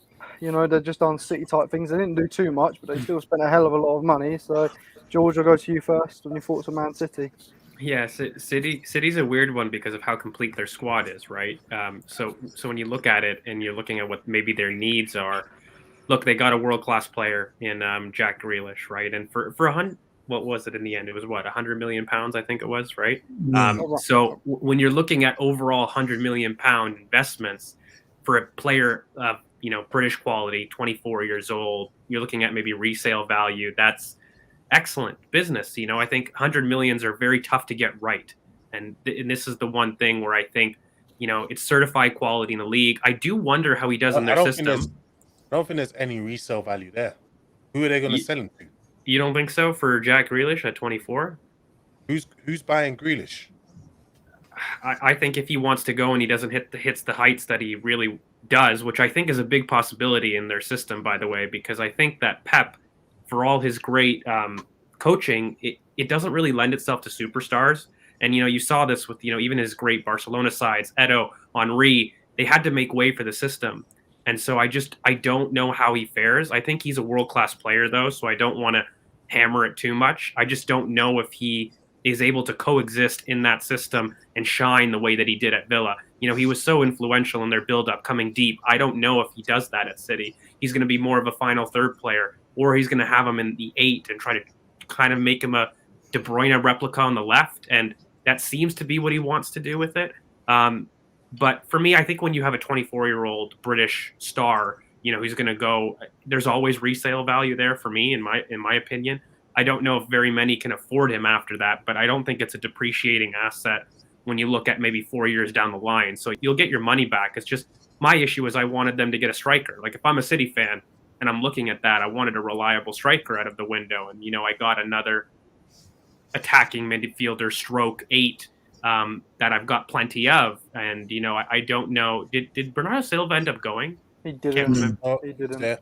they're just on City type things. They didn't do too much, but they still spent a hell of a lot of money. So George, I'll go to you first. On your thoughts on Man City? Yeah, City's a weird one because of how complete their squad is, right? So when you look at it and you're looking at what maybe their needs are, look, they got a world-class player in Jack Grealish, right? And for 100, what was it in the end? It was what, 100 million pounds, I think it was, right? Yeah. So when you're looking at overall 100 million pound investments for a player of British quality, 24 years old, you're looking at maybe resale value. That's excellent business. I think 100 millions are very tough to get right, and this is the one thing where I think it's certified quality in the league. I do wonder how he does in their system. I don't think there's any resale value there. Who are they going to sell him to? You don't think so for Jack Grealish at 24? Who's buying Grealish? I think if he wants to go and he doesn't hits the heights that he really does, which I think is a big possibility in their system, by the way, because I think that Pep, for all his great coaching, it doesn't really lend itself to superstars. And you saw this with even his great Barcelona sides, Edo, Henri. They had to make way for the system. And so I don't know how he fares. I think he's a world-class player, though, so I don't want to hammer it too much. I just don't know if he is able to coexist in that system and shine the way that he did at Villa. He was so influential in their build-up, coming deep. I don't know if he does that at City. He's going to be more of a final third player, or he's going to have him in the 8 and try to kind of make him a De Bruyne replica on the left, and that seems to be what he wants to do with it. But for me, I think when you have a 24-year-old British star, who's going to go, there's always resale value there for me, in my opinion. I don't know if very many can afford him after that, but I don't think it's a depreciating asset when you look at maybe 4 years down the line. So you'll get your money back. It's just my issue is I wanted them to get a striker. Like if I'm a City fan and I'm looking at that, I wanted a reliable striker out of the window. And, I got another attacking midfielder stroke 8 that I've got plenty of. And, I don't know. Did Bernardo Silva end up going? He didn't. He didn't. Yeah.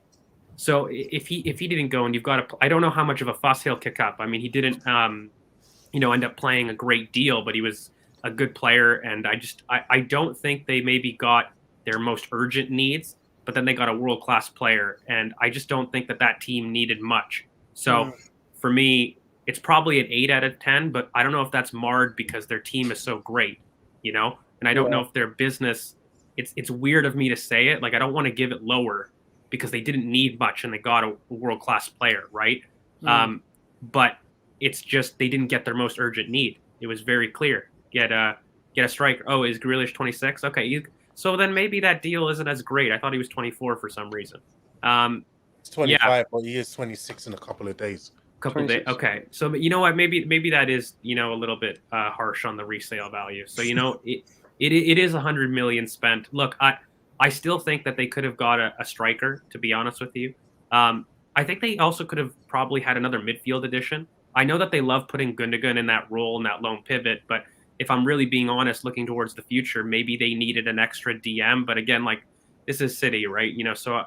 So if he didn't go, and you've got I don't know how much of a fuss he'll kick up. I mean, he didn't, end up playing a great deal, but he was a good player. And I don't think they maybe got their most urgent needs, but then they got a world-class player. And I just don't think that team needed much. So for me, it's probably an 8 out of 10, but I don't know if that's marred because their team is so great, and I don't know if their business, it's weird of me to say it. Like, I don't want to give it lower because they didn't need much and they got a world-class player, right? But it's just they didn't get their most urgent need. It was very clear. Get a striker. Oh, is Grealish 26? Okay, so then maybe that deal isn't as great. I thought he was 24 for some reason. It's 25, but he is 26 in a couple of days. Couple days. Okay, so you know what? Maybe that is a little bit harsh on the resale value. So it is 100 million spent. Look, I still think that they could have got a striker. To be honest with you, I think they also could have probably had another midfield addition. I know that they love putting Gundogan in that role, in that lone pivot, but if I'm really being honest, looking towards the future, maybe they needed an extra DM. But again, like, this is City, right? So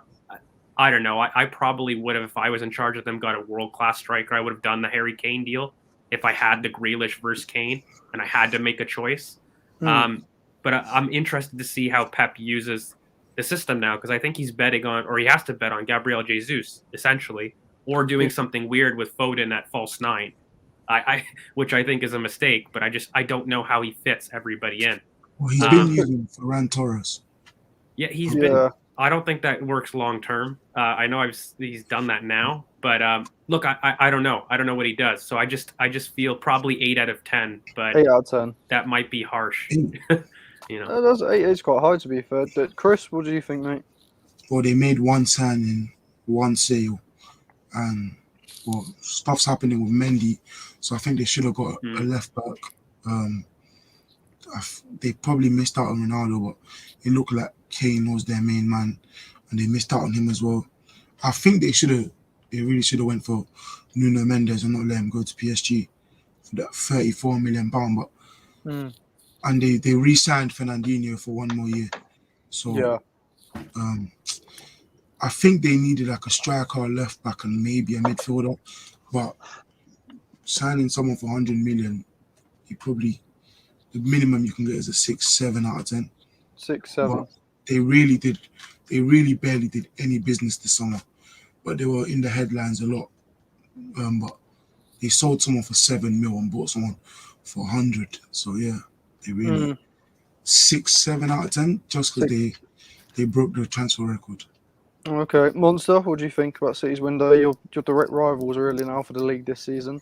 I don't know. I probably would have, if I was in charge of them, got a world-class striker. I would have done the Harry Kane deal if I had the Grealish versus Kane and I had to make a choice. But I'm interested to see how Pep uses the system now, because I think he's betting on, or he has to bet on, Gabriel Jesus, essentially, or doing something weird with Foden at false 9, which I think is a mistake, but I don't know how he fits everybody in. Well, he's been using Ferran Torres. Yeah, he's been. I don't think that works long term. I know he's done that now, but look, I don't know. I don't know what he does. So I just feel probably 8 out of 10, but 8 out of 10. That might be harsh. That's 8 is quite high, to be fair. But Chris, what do you think, mate? Well, they made one signing, one sale, and stuff's happening with Mendy. So I think they should have got a left back. They probably missed out on Ronaldo, but it looked like Kane was their main man, and they missed out on him as well. I think they really should have went for Nuno Mendes and not let him go to PSG for that £34 million. But and they re-signed Fernandinho for 1 more year. So I think they needed like a striker, a left back, and maybe a midfielder. But signing someone for 100 million, the minimum you can get is a 6, 7 out of 10. 6, 7. But they really barely did any business this summer. But they were in the headlines a lot. But they sold someone for 7 mil and bought someone for 100. So yeah, they really 6, 7 out of 10 just because they broke the transfer record. Okay, Monster, what do you think about City's window? Your direct rivals really now for the league this season.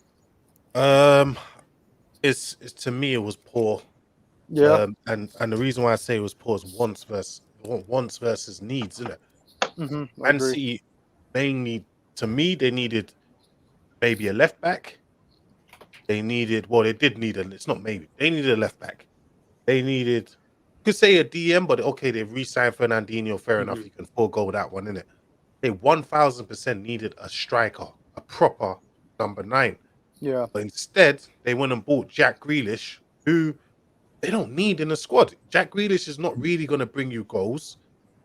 It's to me it was poor. Yeah. And the reason why I say it was poor is wants versus needs, isn't it? I Man agree. City mainly, to me, they needed maybe a left back. They needed, well, they did need it's not maybe, they needed a left back. They needed, could say a DM, but okay, they've re-signed Fernandinho, fair enough, you can forego that one, innit? They 1000% needed a striker, a proper number 9. Yeah. But instead, they went and bought Jack Grealish, who they don't need in the squad. Jack Grealish is not really going to bring you goals.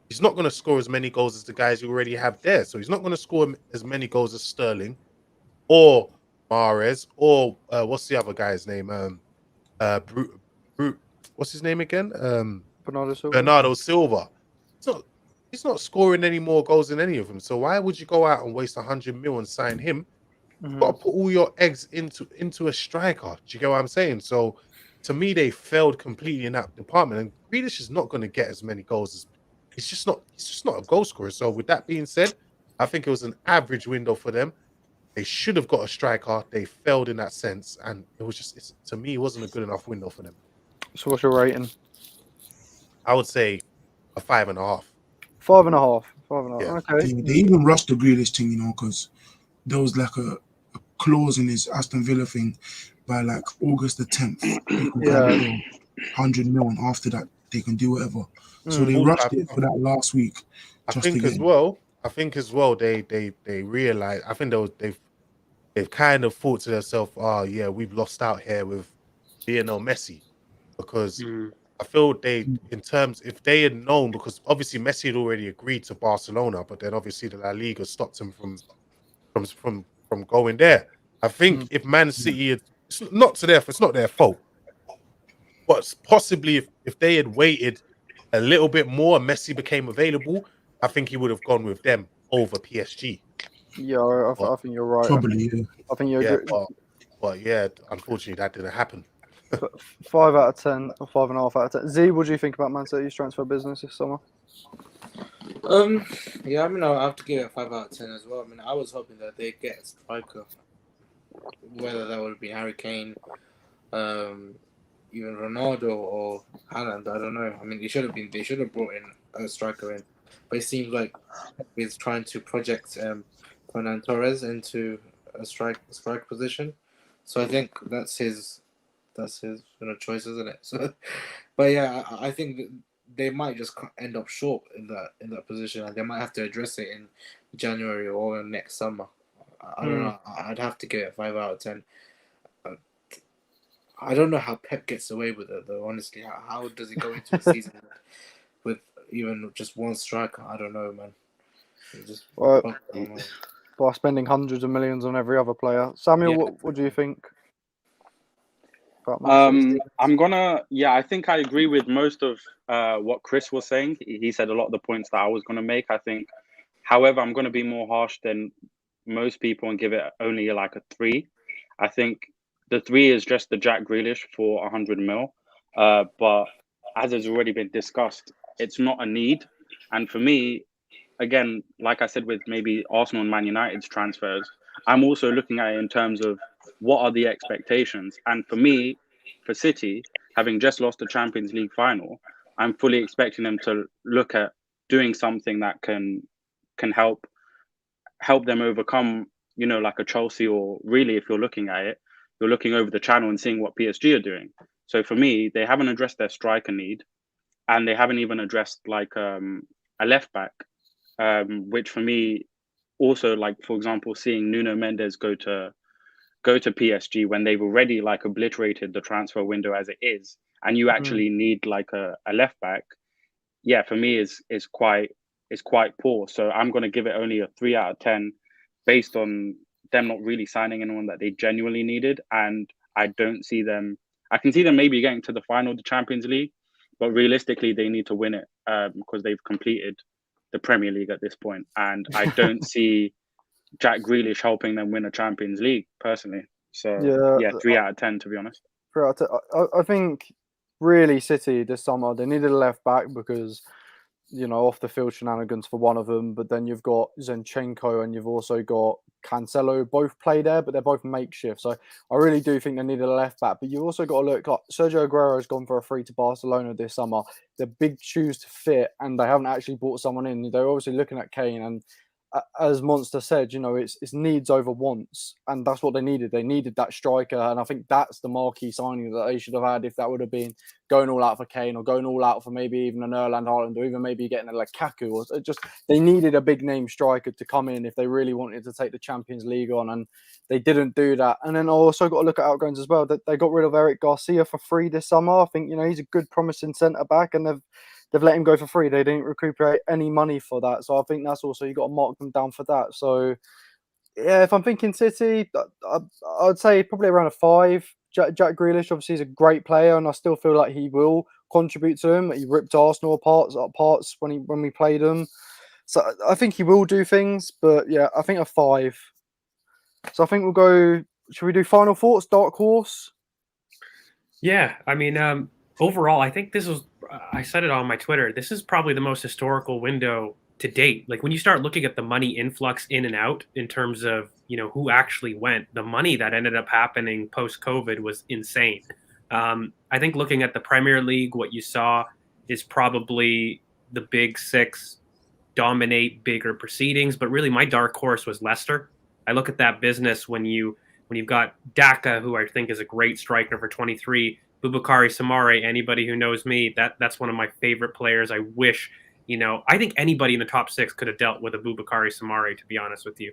He's not going to score as many goals as the guys you already have there. So he's not going to score as many goals as Sterling or Mahrez or what's the other guy's name? What's his name again? Bernardo Silva. Bernardo Silva. He's not scoring any more goals than any of them. So why would you go out and waste 100 mil and sign him? You've got to put all your eggs into a striker. Do you get what I'm saying? So to me, they failed completely in that department. And Grealish is not going to get as many goals as he's just not a goal scorer. So with that being said, I think it was an average window for them. They should have got a striker. They failed in that sense, and it was just to me, it wasn't a good enough window for them. So what's your rating? I would say a 5.5. 5.5. 5.5. Yeah. Okay. They even rushed the Grealish thing, because there was like a clause in his Aston Villa thing by like August the 10th. You can grab it for 100 million. After that, they can do whatever. So they rushed it for that last week. I think as well, they realize. I think they've kind of thought to themselves, "Oh yeah, we've lost out here with Lionel Messi," because I feel in terms, if they had known, because obviously Messi had already agreed to Barcelona, but then obviously the La Liga stopped him from going there. I think if Man City it's not their fault, but possibly if they had waited a little bit more and Messi became available, I think he would have gone with them over PSG. Yeah, I think you're right. Probably, yeah. I think you're good. But yeah, unfortunately that didn't happen. 5 out of 10 or 5.5 out of 10. Z, what do you think about Man City's transfer business this summer? Yeah, I mean, I have to give it a 5 out of 10 as well. I mean, I was hoping that they'd get a striker, whether that would be Harry Kane, even Ronaldo or Haaland. I don't know. I mean, they should have brought in a striker in, but it seems like he's trying to project Fernand Torres into a strike position. So I think that's his choice, isn't it? So, but yeah, I think that they might just end up short in that position, and they might have to address it in January or next summer. I don't know. I'd have to give it a 5 out of 10. I don't know how Pep gets away with it, though. Honestly, how does he go into the season with even just one striker? I don't know, man. By spending hundreds of millions on every other player. Samuel, what do you think? I think I agree with most of what Chris was saying. He said a lot of the points that I was going to make. I think, however, I'm going to be more harsh than most people and give it only like a 3. I think the 3 is just the Jack Grealish for 100 mil. But as has already been discussed, it's not a need. And for me, again, like I said, with maybe Arsenal and Man United's transfers, I'm also looking at it in terms of what are the expectations. And for me, for City, having just lost the Champions League final, I'm fully expecting them to look at doing something that can help them overcome, like a Chelsea, or really, if you're looking at it, you're looking over the channel and seeing what PSG are doing. So for me, they haven't addressed their striker need, and they haven't even addressed like a left back, which for me also, like, for example, seeing Nuno Mendes go to PSG when they've already like obliterated the transfer window as it is, and you actually need like a left back. Yeah, for me is quite poor. So I'm going to give it only a 3 out of 10 based on them not really signing anyone that they genuinely needed. And I can see them maybe getting to the final of the Champions League, but realistically they need to win it because they've completed the Premier League at this point. And I don't see Jack Grealish helping them win a Champions League personally. So yeah, 3 out of 10 to be honest. 3 out of 10. I think really City this summer they needed a left back because off the field shenanigans for one of them, but then you've got Zinchenko and you've also got Cancelo, both play there, but they're both makeshift. So I really do think they needed a left back. But you've also got to look like Sergio Aguero has gone for a free to Barcelona this summer. They're big shoes to fit, and they haven't actually brought someone in. They're obviously looking at Kane, and as Monster said, it's needs over wants, and that's what they needed. They needed that striker, and I think that's the marquee signing that they should have had if that would have been going all out for Kane or going all out for maybe even an Erland Haaland or even maybe getting a Lukaku. Or just they needed a big name striker to come in if they really wanted to take the Champions League on, and they didn't do that. And then I also got to look at outgoings as well. That they got rid of Eric Garcia for free this summer. I think he's a good, promising centre back, and they've let him go for free. They didn't recuperate any money for that. So I think that's also, you got to mark them down for that. So, yeah, if I'm thinking City, I'd say probably around a 5. Jack Grealish obviously is a great player, and I still feel like he will contribute to them. He ripped Arsenal apart when we played them. So I think he will do things, but yeah, I think a 5. So I think we'll go, should we do final thoughts, dark horse? Yeah, I mean, overall, I think I said it on my Twitter, this is probably the most historical window to date. Like when you start looking at the money influx in and out in terms of, who actually went, the money that ended up happening post-COVID was insane. I think looking at the Premier League, what you saw is probably the big 6 dominate bigger proceedings, but really my dark horse was Leicester. I look at that business when you've got Daka, who I think is a great striker for 23, Boubakary Samare. Anybody who knows me, that's one of my favorite players. I wish, I think anybody in the top 6 could have dealt with a Boubakary Samare, to be honest with you.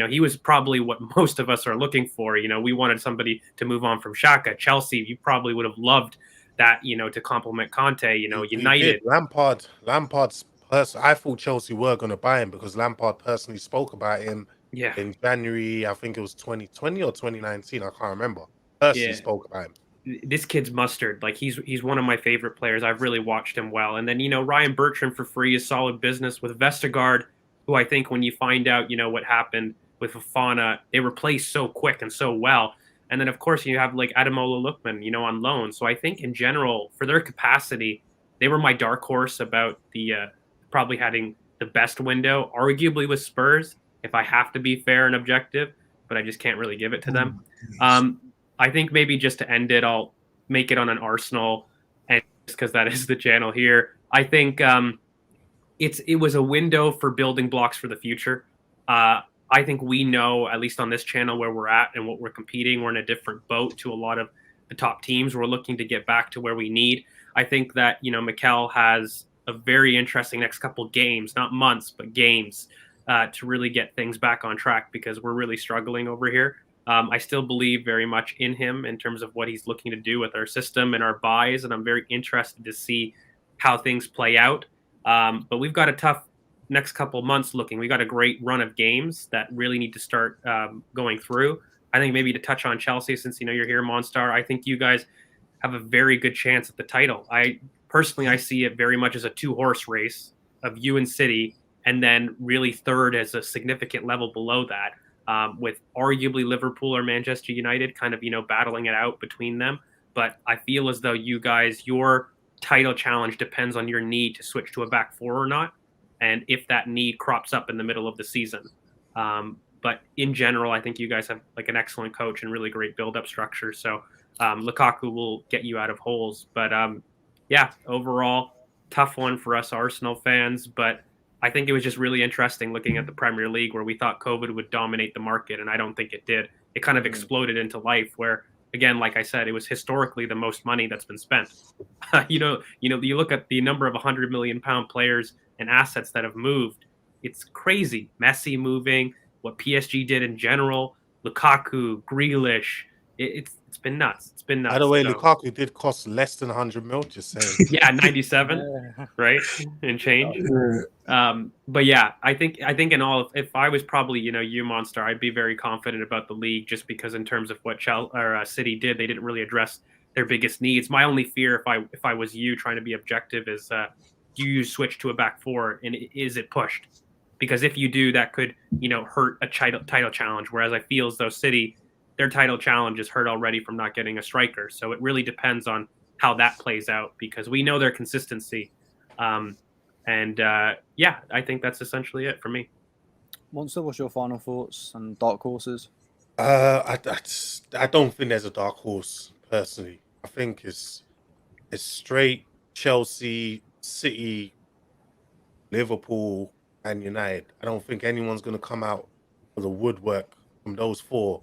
He was probably what most of us are looking for. We wanted somebody to move on from Xhaka. Chelsea, you probably would have loved that, to complement Conte, United. Lampard's person, I thought Chelsea were going to buy him because Lampard personally spoke about him in January, I think it was 2020 or 2019, I can't remember. Personally spoke about him. This kid's mustard. Like he's one of my favorite players. I've really watched him well. And then, Ryan Bertrand for free is solid business with Vestergaard, who I think when you find out, what happened with Fofana, they replaced so quick and so well. And then, of course, you have like Ademola Lookman, on loan. So I think in general, for their capacity, they were my dark horse about the probably having the best window, arguably with Spurs, if I have to be fair and objective, but I just can't really give it to them. I think maybe just to end it, I'll make it on an Arsenal, and just because that is the channel here. I think it was a window for building blocks for the future. I think we know, at least on this channel, where we're at and what we're competing. We're in a different boat to a lot of the top teams. We're looking to get back to where we need. I think that, Mikel has a very interesting next couple games, not months, but games, to really get things back on track because we're really struggling over here. I still believe very much in him in terms of what he's looking to do with our system and our buys, and I'm very interested to see how things play out. But we've got a tough next couple months looking. We got a great run of games that really need to start going through. I think maybe to touch on Chelsea, since you're here, Monstar, I think you guys have a very good chance at the title. I see it very much as a 2-horse race of you and City, and then really third as a significant level below that. With arguably Liverpool or Manchester United kind of, battling it out between them. But I feel as though you guys, your title challenge depends on your need to switch to a back 4 or not, and if that need crops up in the middle of the season. But in general, I think you guys have like an excellent coach and really great build-up structure. So Lukaku will get you out of holes. But overall, tough one for us Arsenal fans. But I think it was just really interesting looking at the Premier League where we thought COVID would dominate the market, and I don't think it did. It kind of exploded into life where, again, like I said, it was historically the most money that's been spent. You look at the number of £100 million players and assets that have moved. It's crazy. Messi moving, what PSG did in general, Lukaku, Grealish. It's been nuts. It's been nuts. By the way, Lukaku did cost less than 100 mil, just saying. Yeah, 97, right? And change. But yeah, I think in all, if I was probably, you Monster, I'd be very confident about the league just because in terms of what City did, they didn't really address their biggest needs. My only fear if I was you trying to be objective is do you switch to a back 4 and is it pushed? Because if you do, that could, hurt a title challenge. Whereas I feel as though City, their title challenge is hurt already from not getting a striker. So it really depends on how that plays out because we know their consistency. And yeah, I think that's essentially it for me. Monster, what's your final thoughts and dark horses? I don't think there's a dark horse personally. I think it's straight Chelsea, City, Liverpool, and United. I don't think anyone's going to come out of the woodwork from those four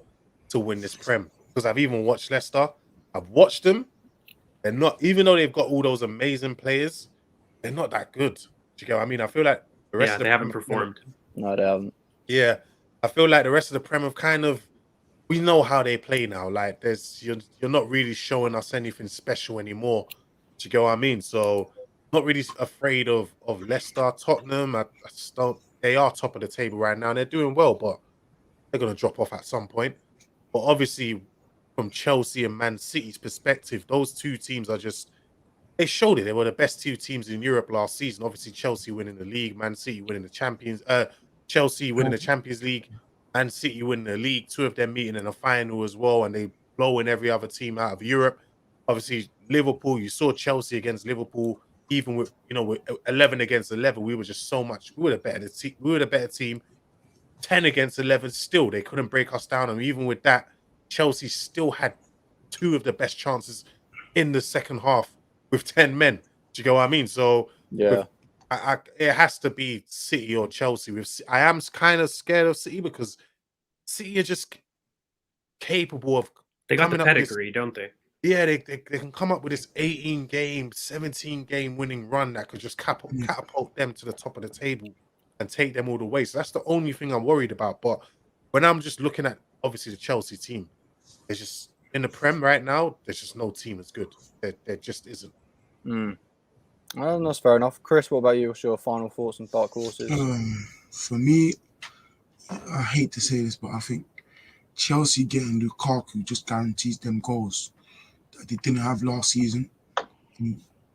to win this Prem. Because I've even watched Leicester. I've watched them. They're not, even though they've got all those amazing players, they're not that good. Do you get what I mean? I feel like the rest of the they haven't Prem performed. No, they haven't. Yeah, I feel like the rest of the Prem have kind of, we know how they play now. Like you're not really showing us anything special anymore. Do you get what I mean? So not really afraid of Leicester, Tottenham. I just don't. They are top of the table right now. And they're doing well, but they're gonna drop off at some point. But obviously, from Chelsea and Man City's perspective, those two teams are just, they showed it. They were the best two teams in Europe last season. Obviously, Chelsea winning the league, Man City winning the Chelsea winning the Champions League, Man City winning the league. Two of them meeting in a final as well, and they blowing every other team out of Europe. Obviously, Liverpool. You saw Chelsea against Liverpool, even with with 11 against 11. We were just so much. We were the better team. We were the better team. 10 against 11. Still, they couldn't break us down, and even with that, Chelsea still had two of the best chances in the second half with 10 men. Do you get what I mean? So Yeah. it has to be City or Chelsea. I am kind of scared of City because City are just capable of. They got the coming up with this- pedigree, don't they? Yeah, they can come up with this 18 game, 17 game winning run that could just catapult them to the top of the table and take them all the way. So that's the only thing I'm worried about. But when I'm just looking at obviously the Chelsea team, it's just in the Prem right now, there's just no team as good. There just isn't. Well, that's fair enough. Chris, what about you? What's your final thoughts on dark horses? For me, I hate to say this, but I think Chelsea getting Lukaku just guarantees them goals that they didn't have last season.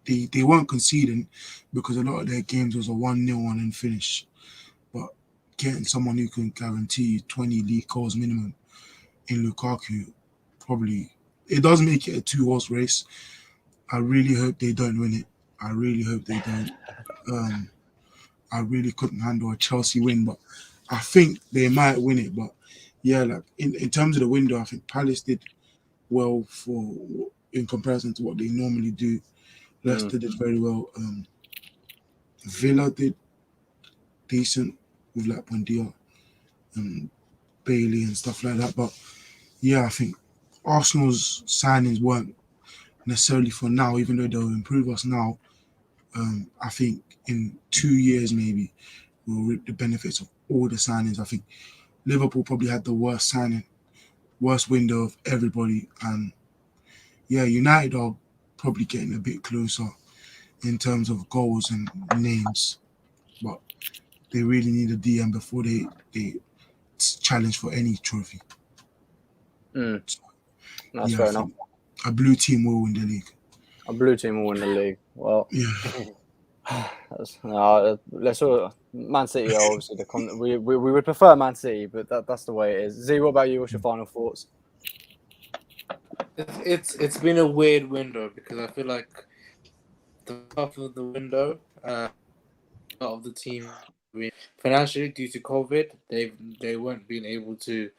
They weren't conceding because a lot of their games was a 1-0 and then finish. But getting someone who can guarantee 20 league goals minimum in Lukaku, probably, it does make it a 2-horse race. I really hope they don't win it. I really hope they don't. I really couldn't handle a Chelsea win, but I think they might win it. But yeah, like in terms of the window, I think Palace did well in comparison to what they normally do. Leicester did very well. Villa did decent with like Buendia and Bailey and stuff like that. But yeah, I think Arsenal's signings weren't necessarily for now, even though they'll improve us now. I think in 2 years maybe we'll reap the benefits of all the signings. I think Liverpool probably had the worst window of everybody, and yeah, United are probably getting a bit closer in terms of goals and names, but they really need a DM before they challenge for any trophy. That's Yeah, fair enough. A blue team will win the league. A blue team will win the league. Well, Yeah. let's all. Man City are obviously we would prefer Man City, but that's the way it is. Z, what about you? What's your final thoughts? It's been a weird window because I feel like the top of the window, a lot of the team financially due to COVID, they weren't being able to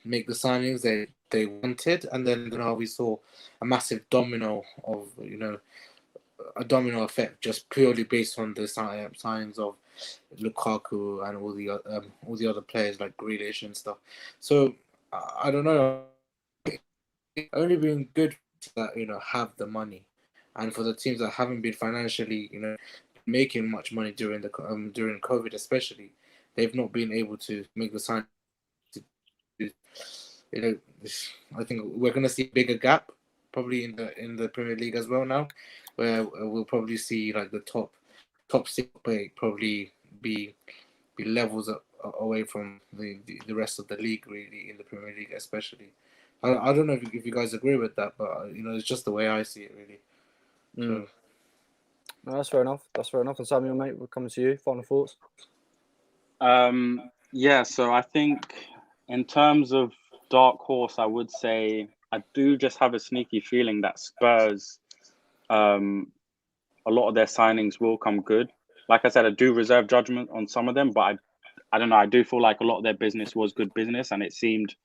make the signings they wanted, and then now we saw a massive domino of a domino effect just purely based on the signs of Lukaku and all the other players like Grealish and stuff. So I don't know. It's only been good that have the money, and for the teams that haven't been financially making much money during COVID especially, they've not been able to make the sign. I think we're going to see a bigger gap probably in the Premier League as well now, where we'll probably see like the top 6 probably be levels away from the rest of the league, really, in the Premier League especially. I don't know if you guys agree with that, but it's just the way I see it, really. So. No, that's fair enough. And Samuel, mate, we're coming to you. Final thoughts? Yeah, so I think in terms of dark horse, I would say I do just have a sneaky feeling that Spurs, a lot of their signings will come good. like I said, I do reserve judgment on some of them, but I don't know. I do feel like a lot of their business was good business, and it seemed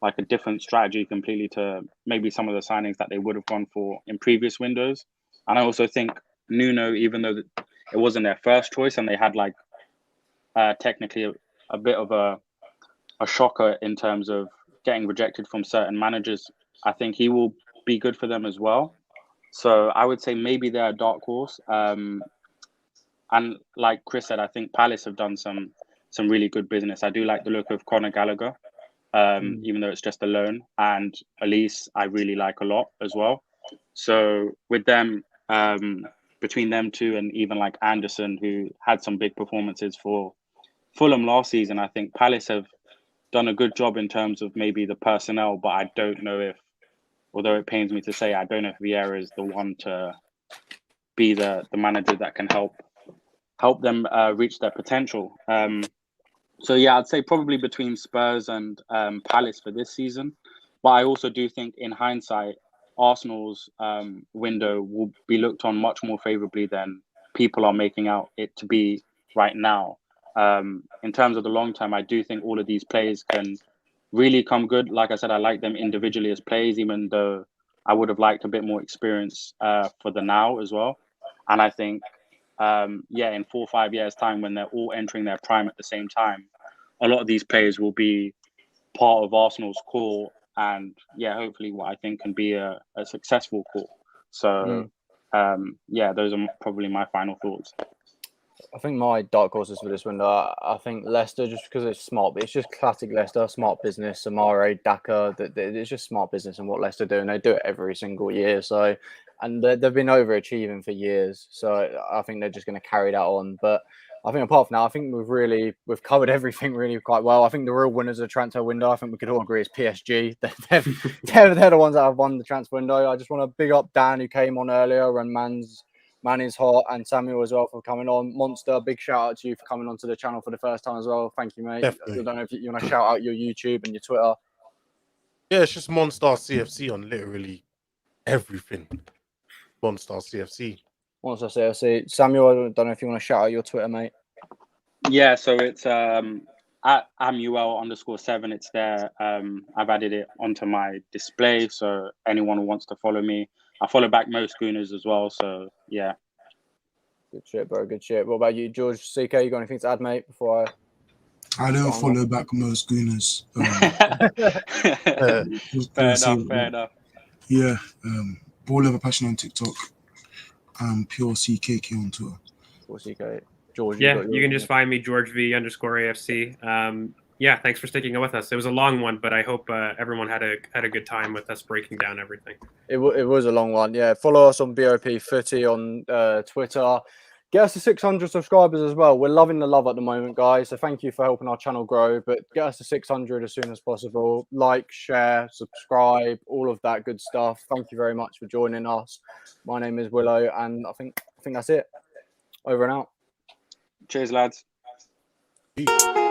like a different strategy completely to maybe some of the signings that they would have gone for in previous windows. And I also think Nuno, even though it wasn't their first choice and they had like technically a bit of a shocker in terms of getting rejected from certain managers, I think he will be good for them as well. So I would say maybe they're a dark horse. And like Chris said, I think Palace have done some really good business. I do like the look of Conor Gallagher, even though it's just a loan, and Elise I really like a lot as well. So with them, between them two and even like Anderson, who had some big performances for Fulham last season, I think Palace have done a good job in terms of maybe the personnel, but I don't know if, although it pains me to say, I don't know if Vieira is the one to be the manager that can help them reach their potential. So yeah, I'd say probably between Spurs and Palace for this season. But I also do think in hindsight, Arsenal's window will be looked on much more favourably than people are making out it to be right now. In terms of the long term, I do think all of these players can really come good. Like I said, I like them individually as players, even though I would have liked a bit more experience for the now as well. And I think, in 4 or 5 years' time, when they're all entering their prime at the same time, a lot of these players will be part of Arsenal's core, and hopefully what I think can be a successful core. So, those are probably my final thoughts. I think my dark horses for this window, I think Leicester, just because it's smart, but it's just classic Leicester, smart business. Samare, Daka, it's just smart business and what Leicester do, and they do it every single year. So, and they've been overachieving for years. So I think they're just going to carry that on. But I think apart from that, I think we've covered everything really quite well. I think the real winners of the transfer window, I think we could all agree, is PSG. They're the ones that have won the transfer window. I just want to big up Dan, who came on earlier, and Man is hot, and Samuel as well for coming on. Monster, big shout out to you for coming onto the channel for the first time as well. Thank you, mate. Definitely. I don't know if you want to shout out your YouTube and your Twitter. Yeah, it's just Monster CFC on literally everything. Monster CFC. Monster CFC. Samuel, I don't know if you want to shout out your Twitter, mate. Yeah, so it's at Amuel_7. It's there. I've added it onto my display, so anyone who wants to follow me, I follow back most Gooners as well. So yeah. Good shit, bro. Good shit. What about you, George? CK, you got anything to add, mate? Before I don't follow back most Gooners. Fair enough. Yeah, Ball Over Passion on TikTok. Pure CKK on Twitter. Pure CK. George, you can just find me GeorgeV_AFC. Thanks for sticking with us. It was a long one, but I hope everyone had a good time with us breaking down everything. It was a long one. Yeah, follow us on BOP Footy on Twitter. Get us to 600 subscribers as well. We're loving the love at the moment, guys. So thank you for helping our channel grow. But get us to 600 as soon as possible. Like, share, subscribe, all of that good stuff. Thank you very much for joining us. My name is Willow, and I think that's it. Over and out. Cheers, lads. Peace.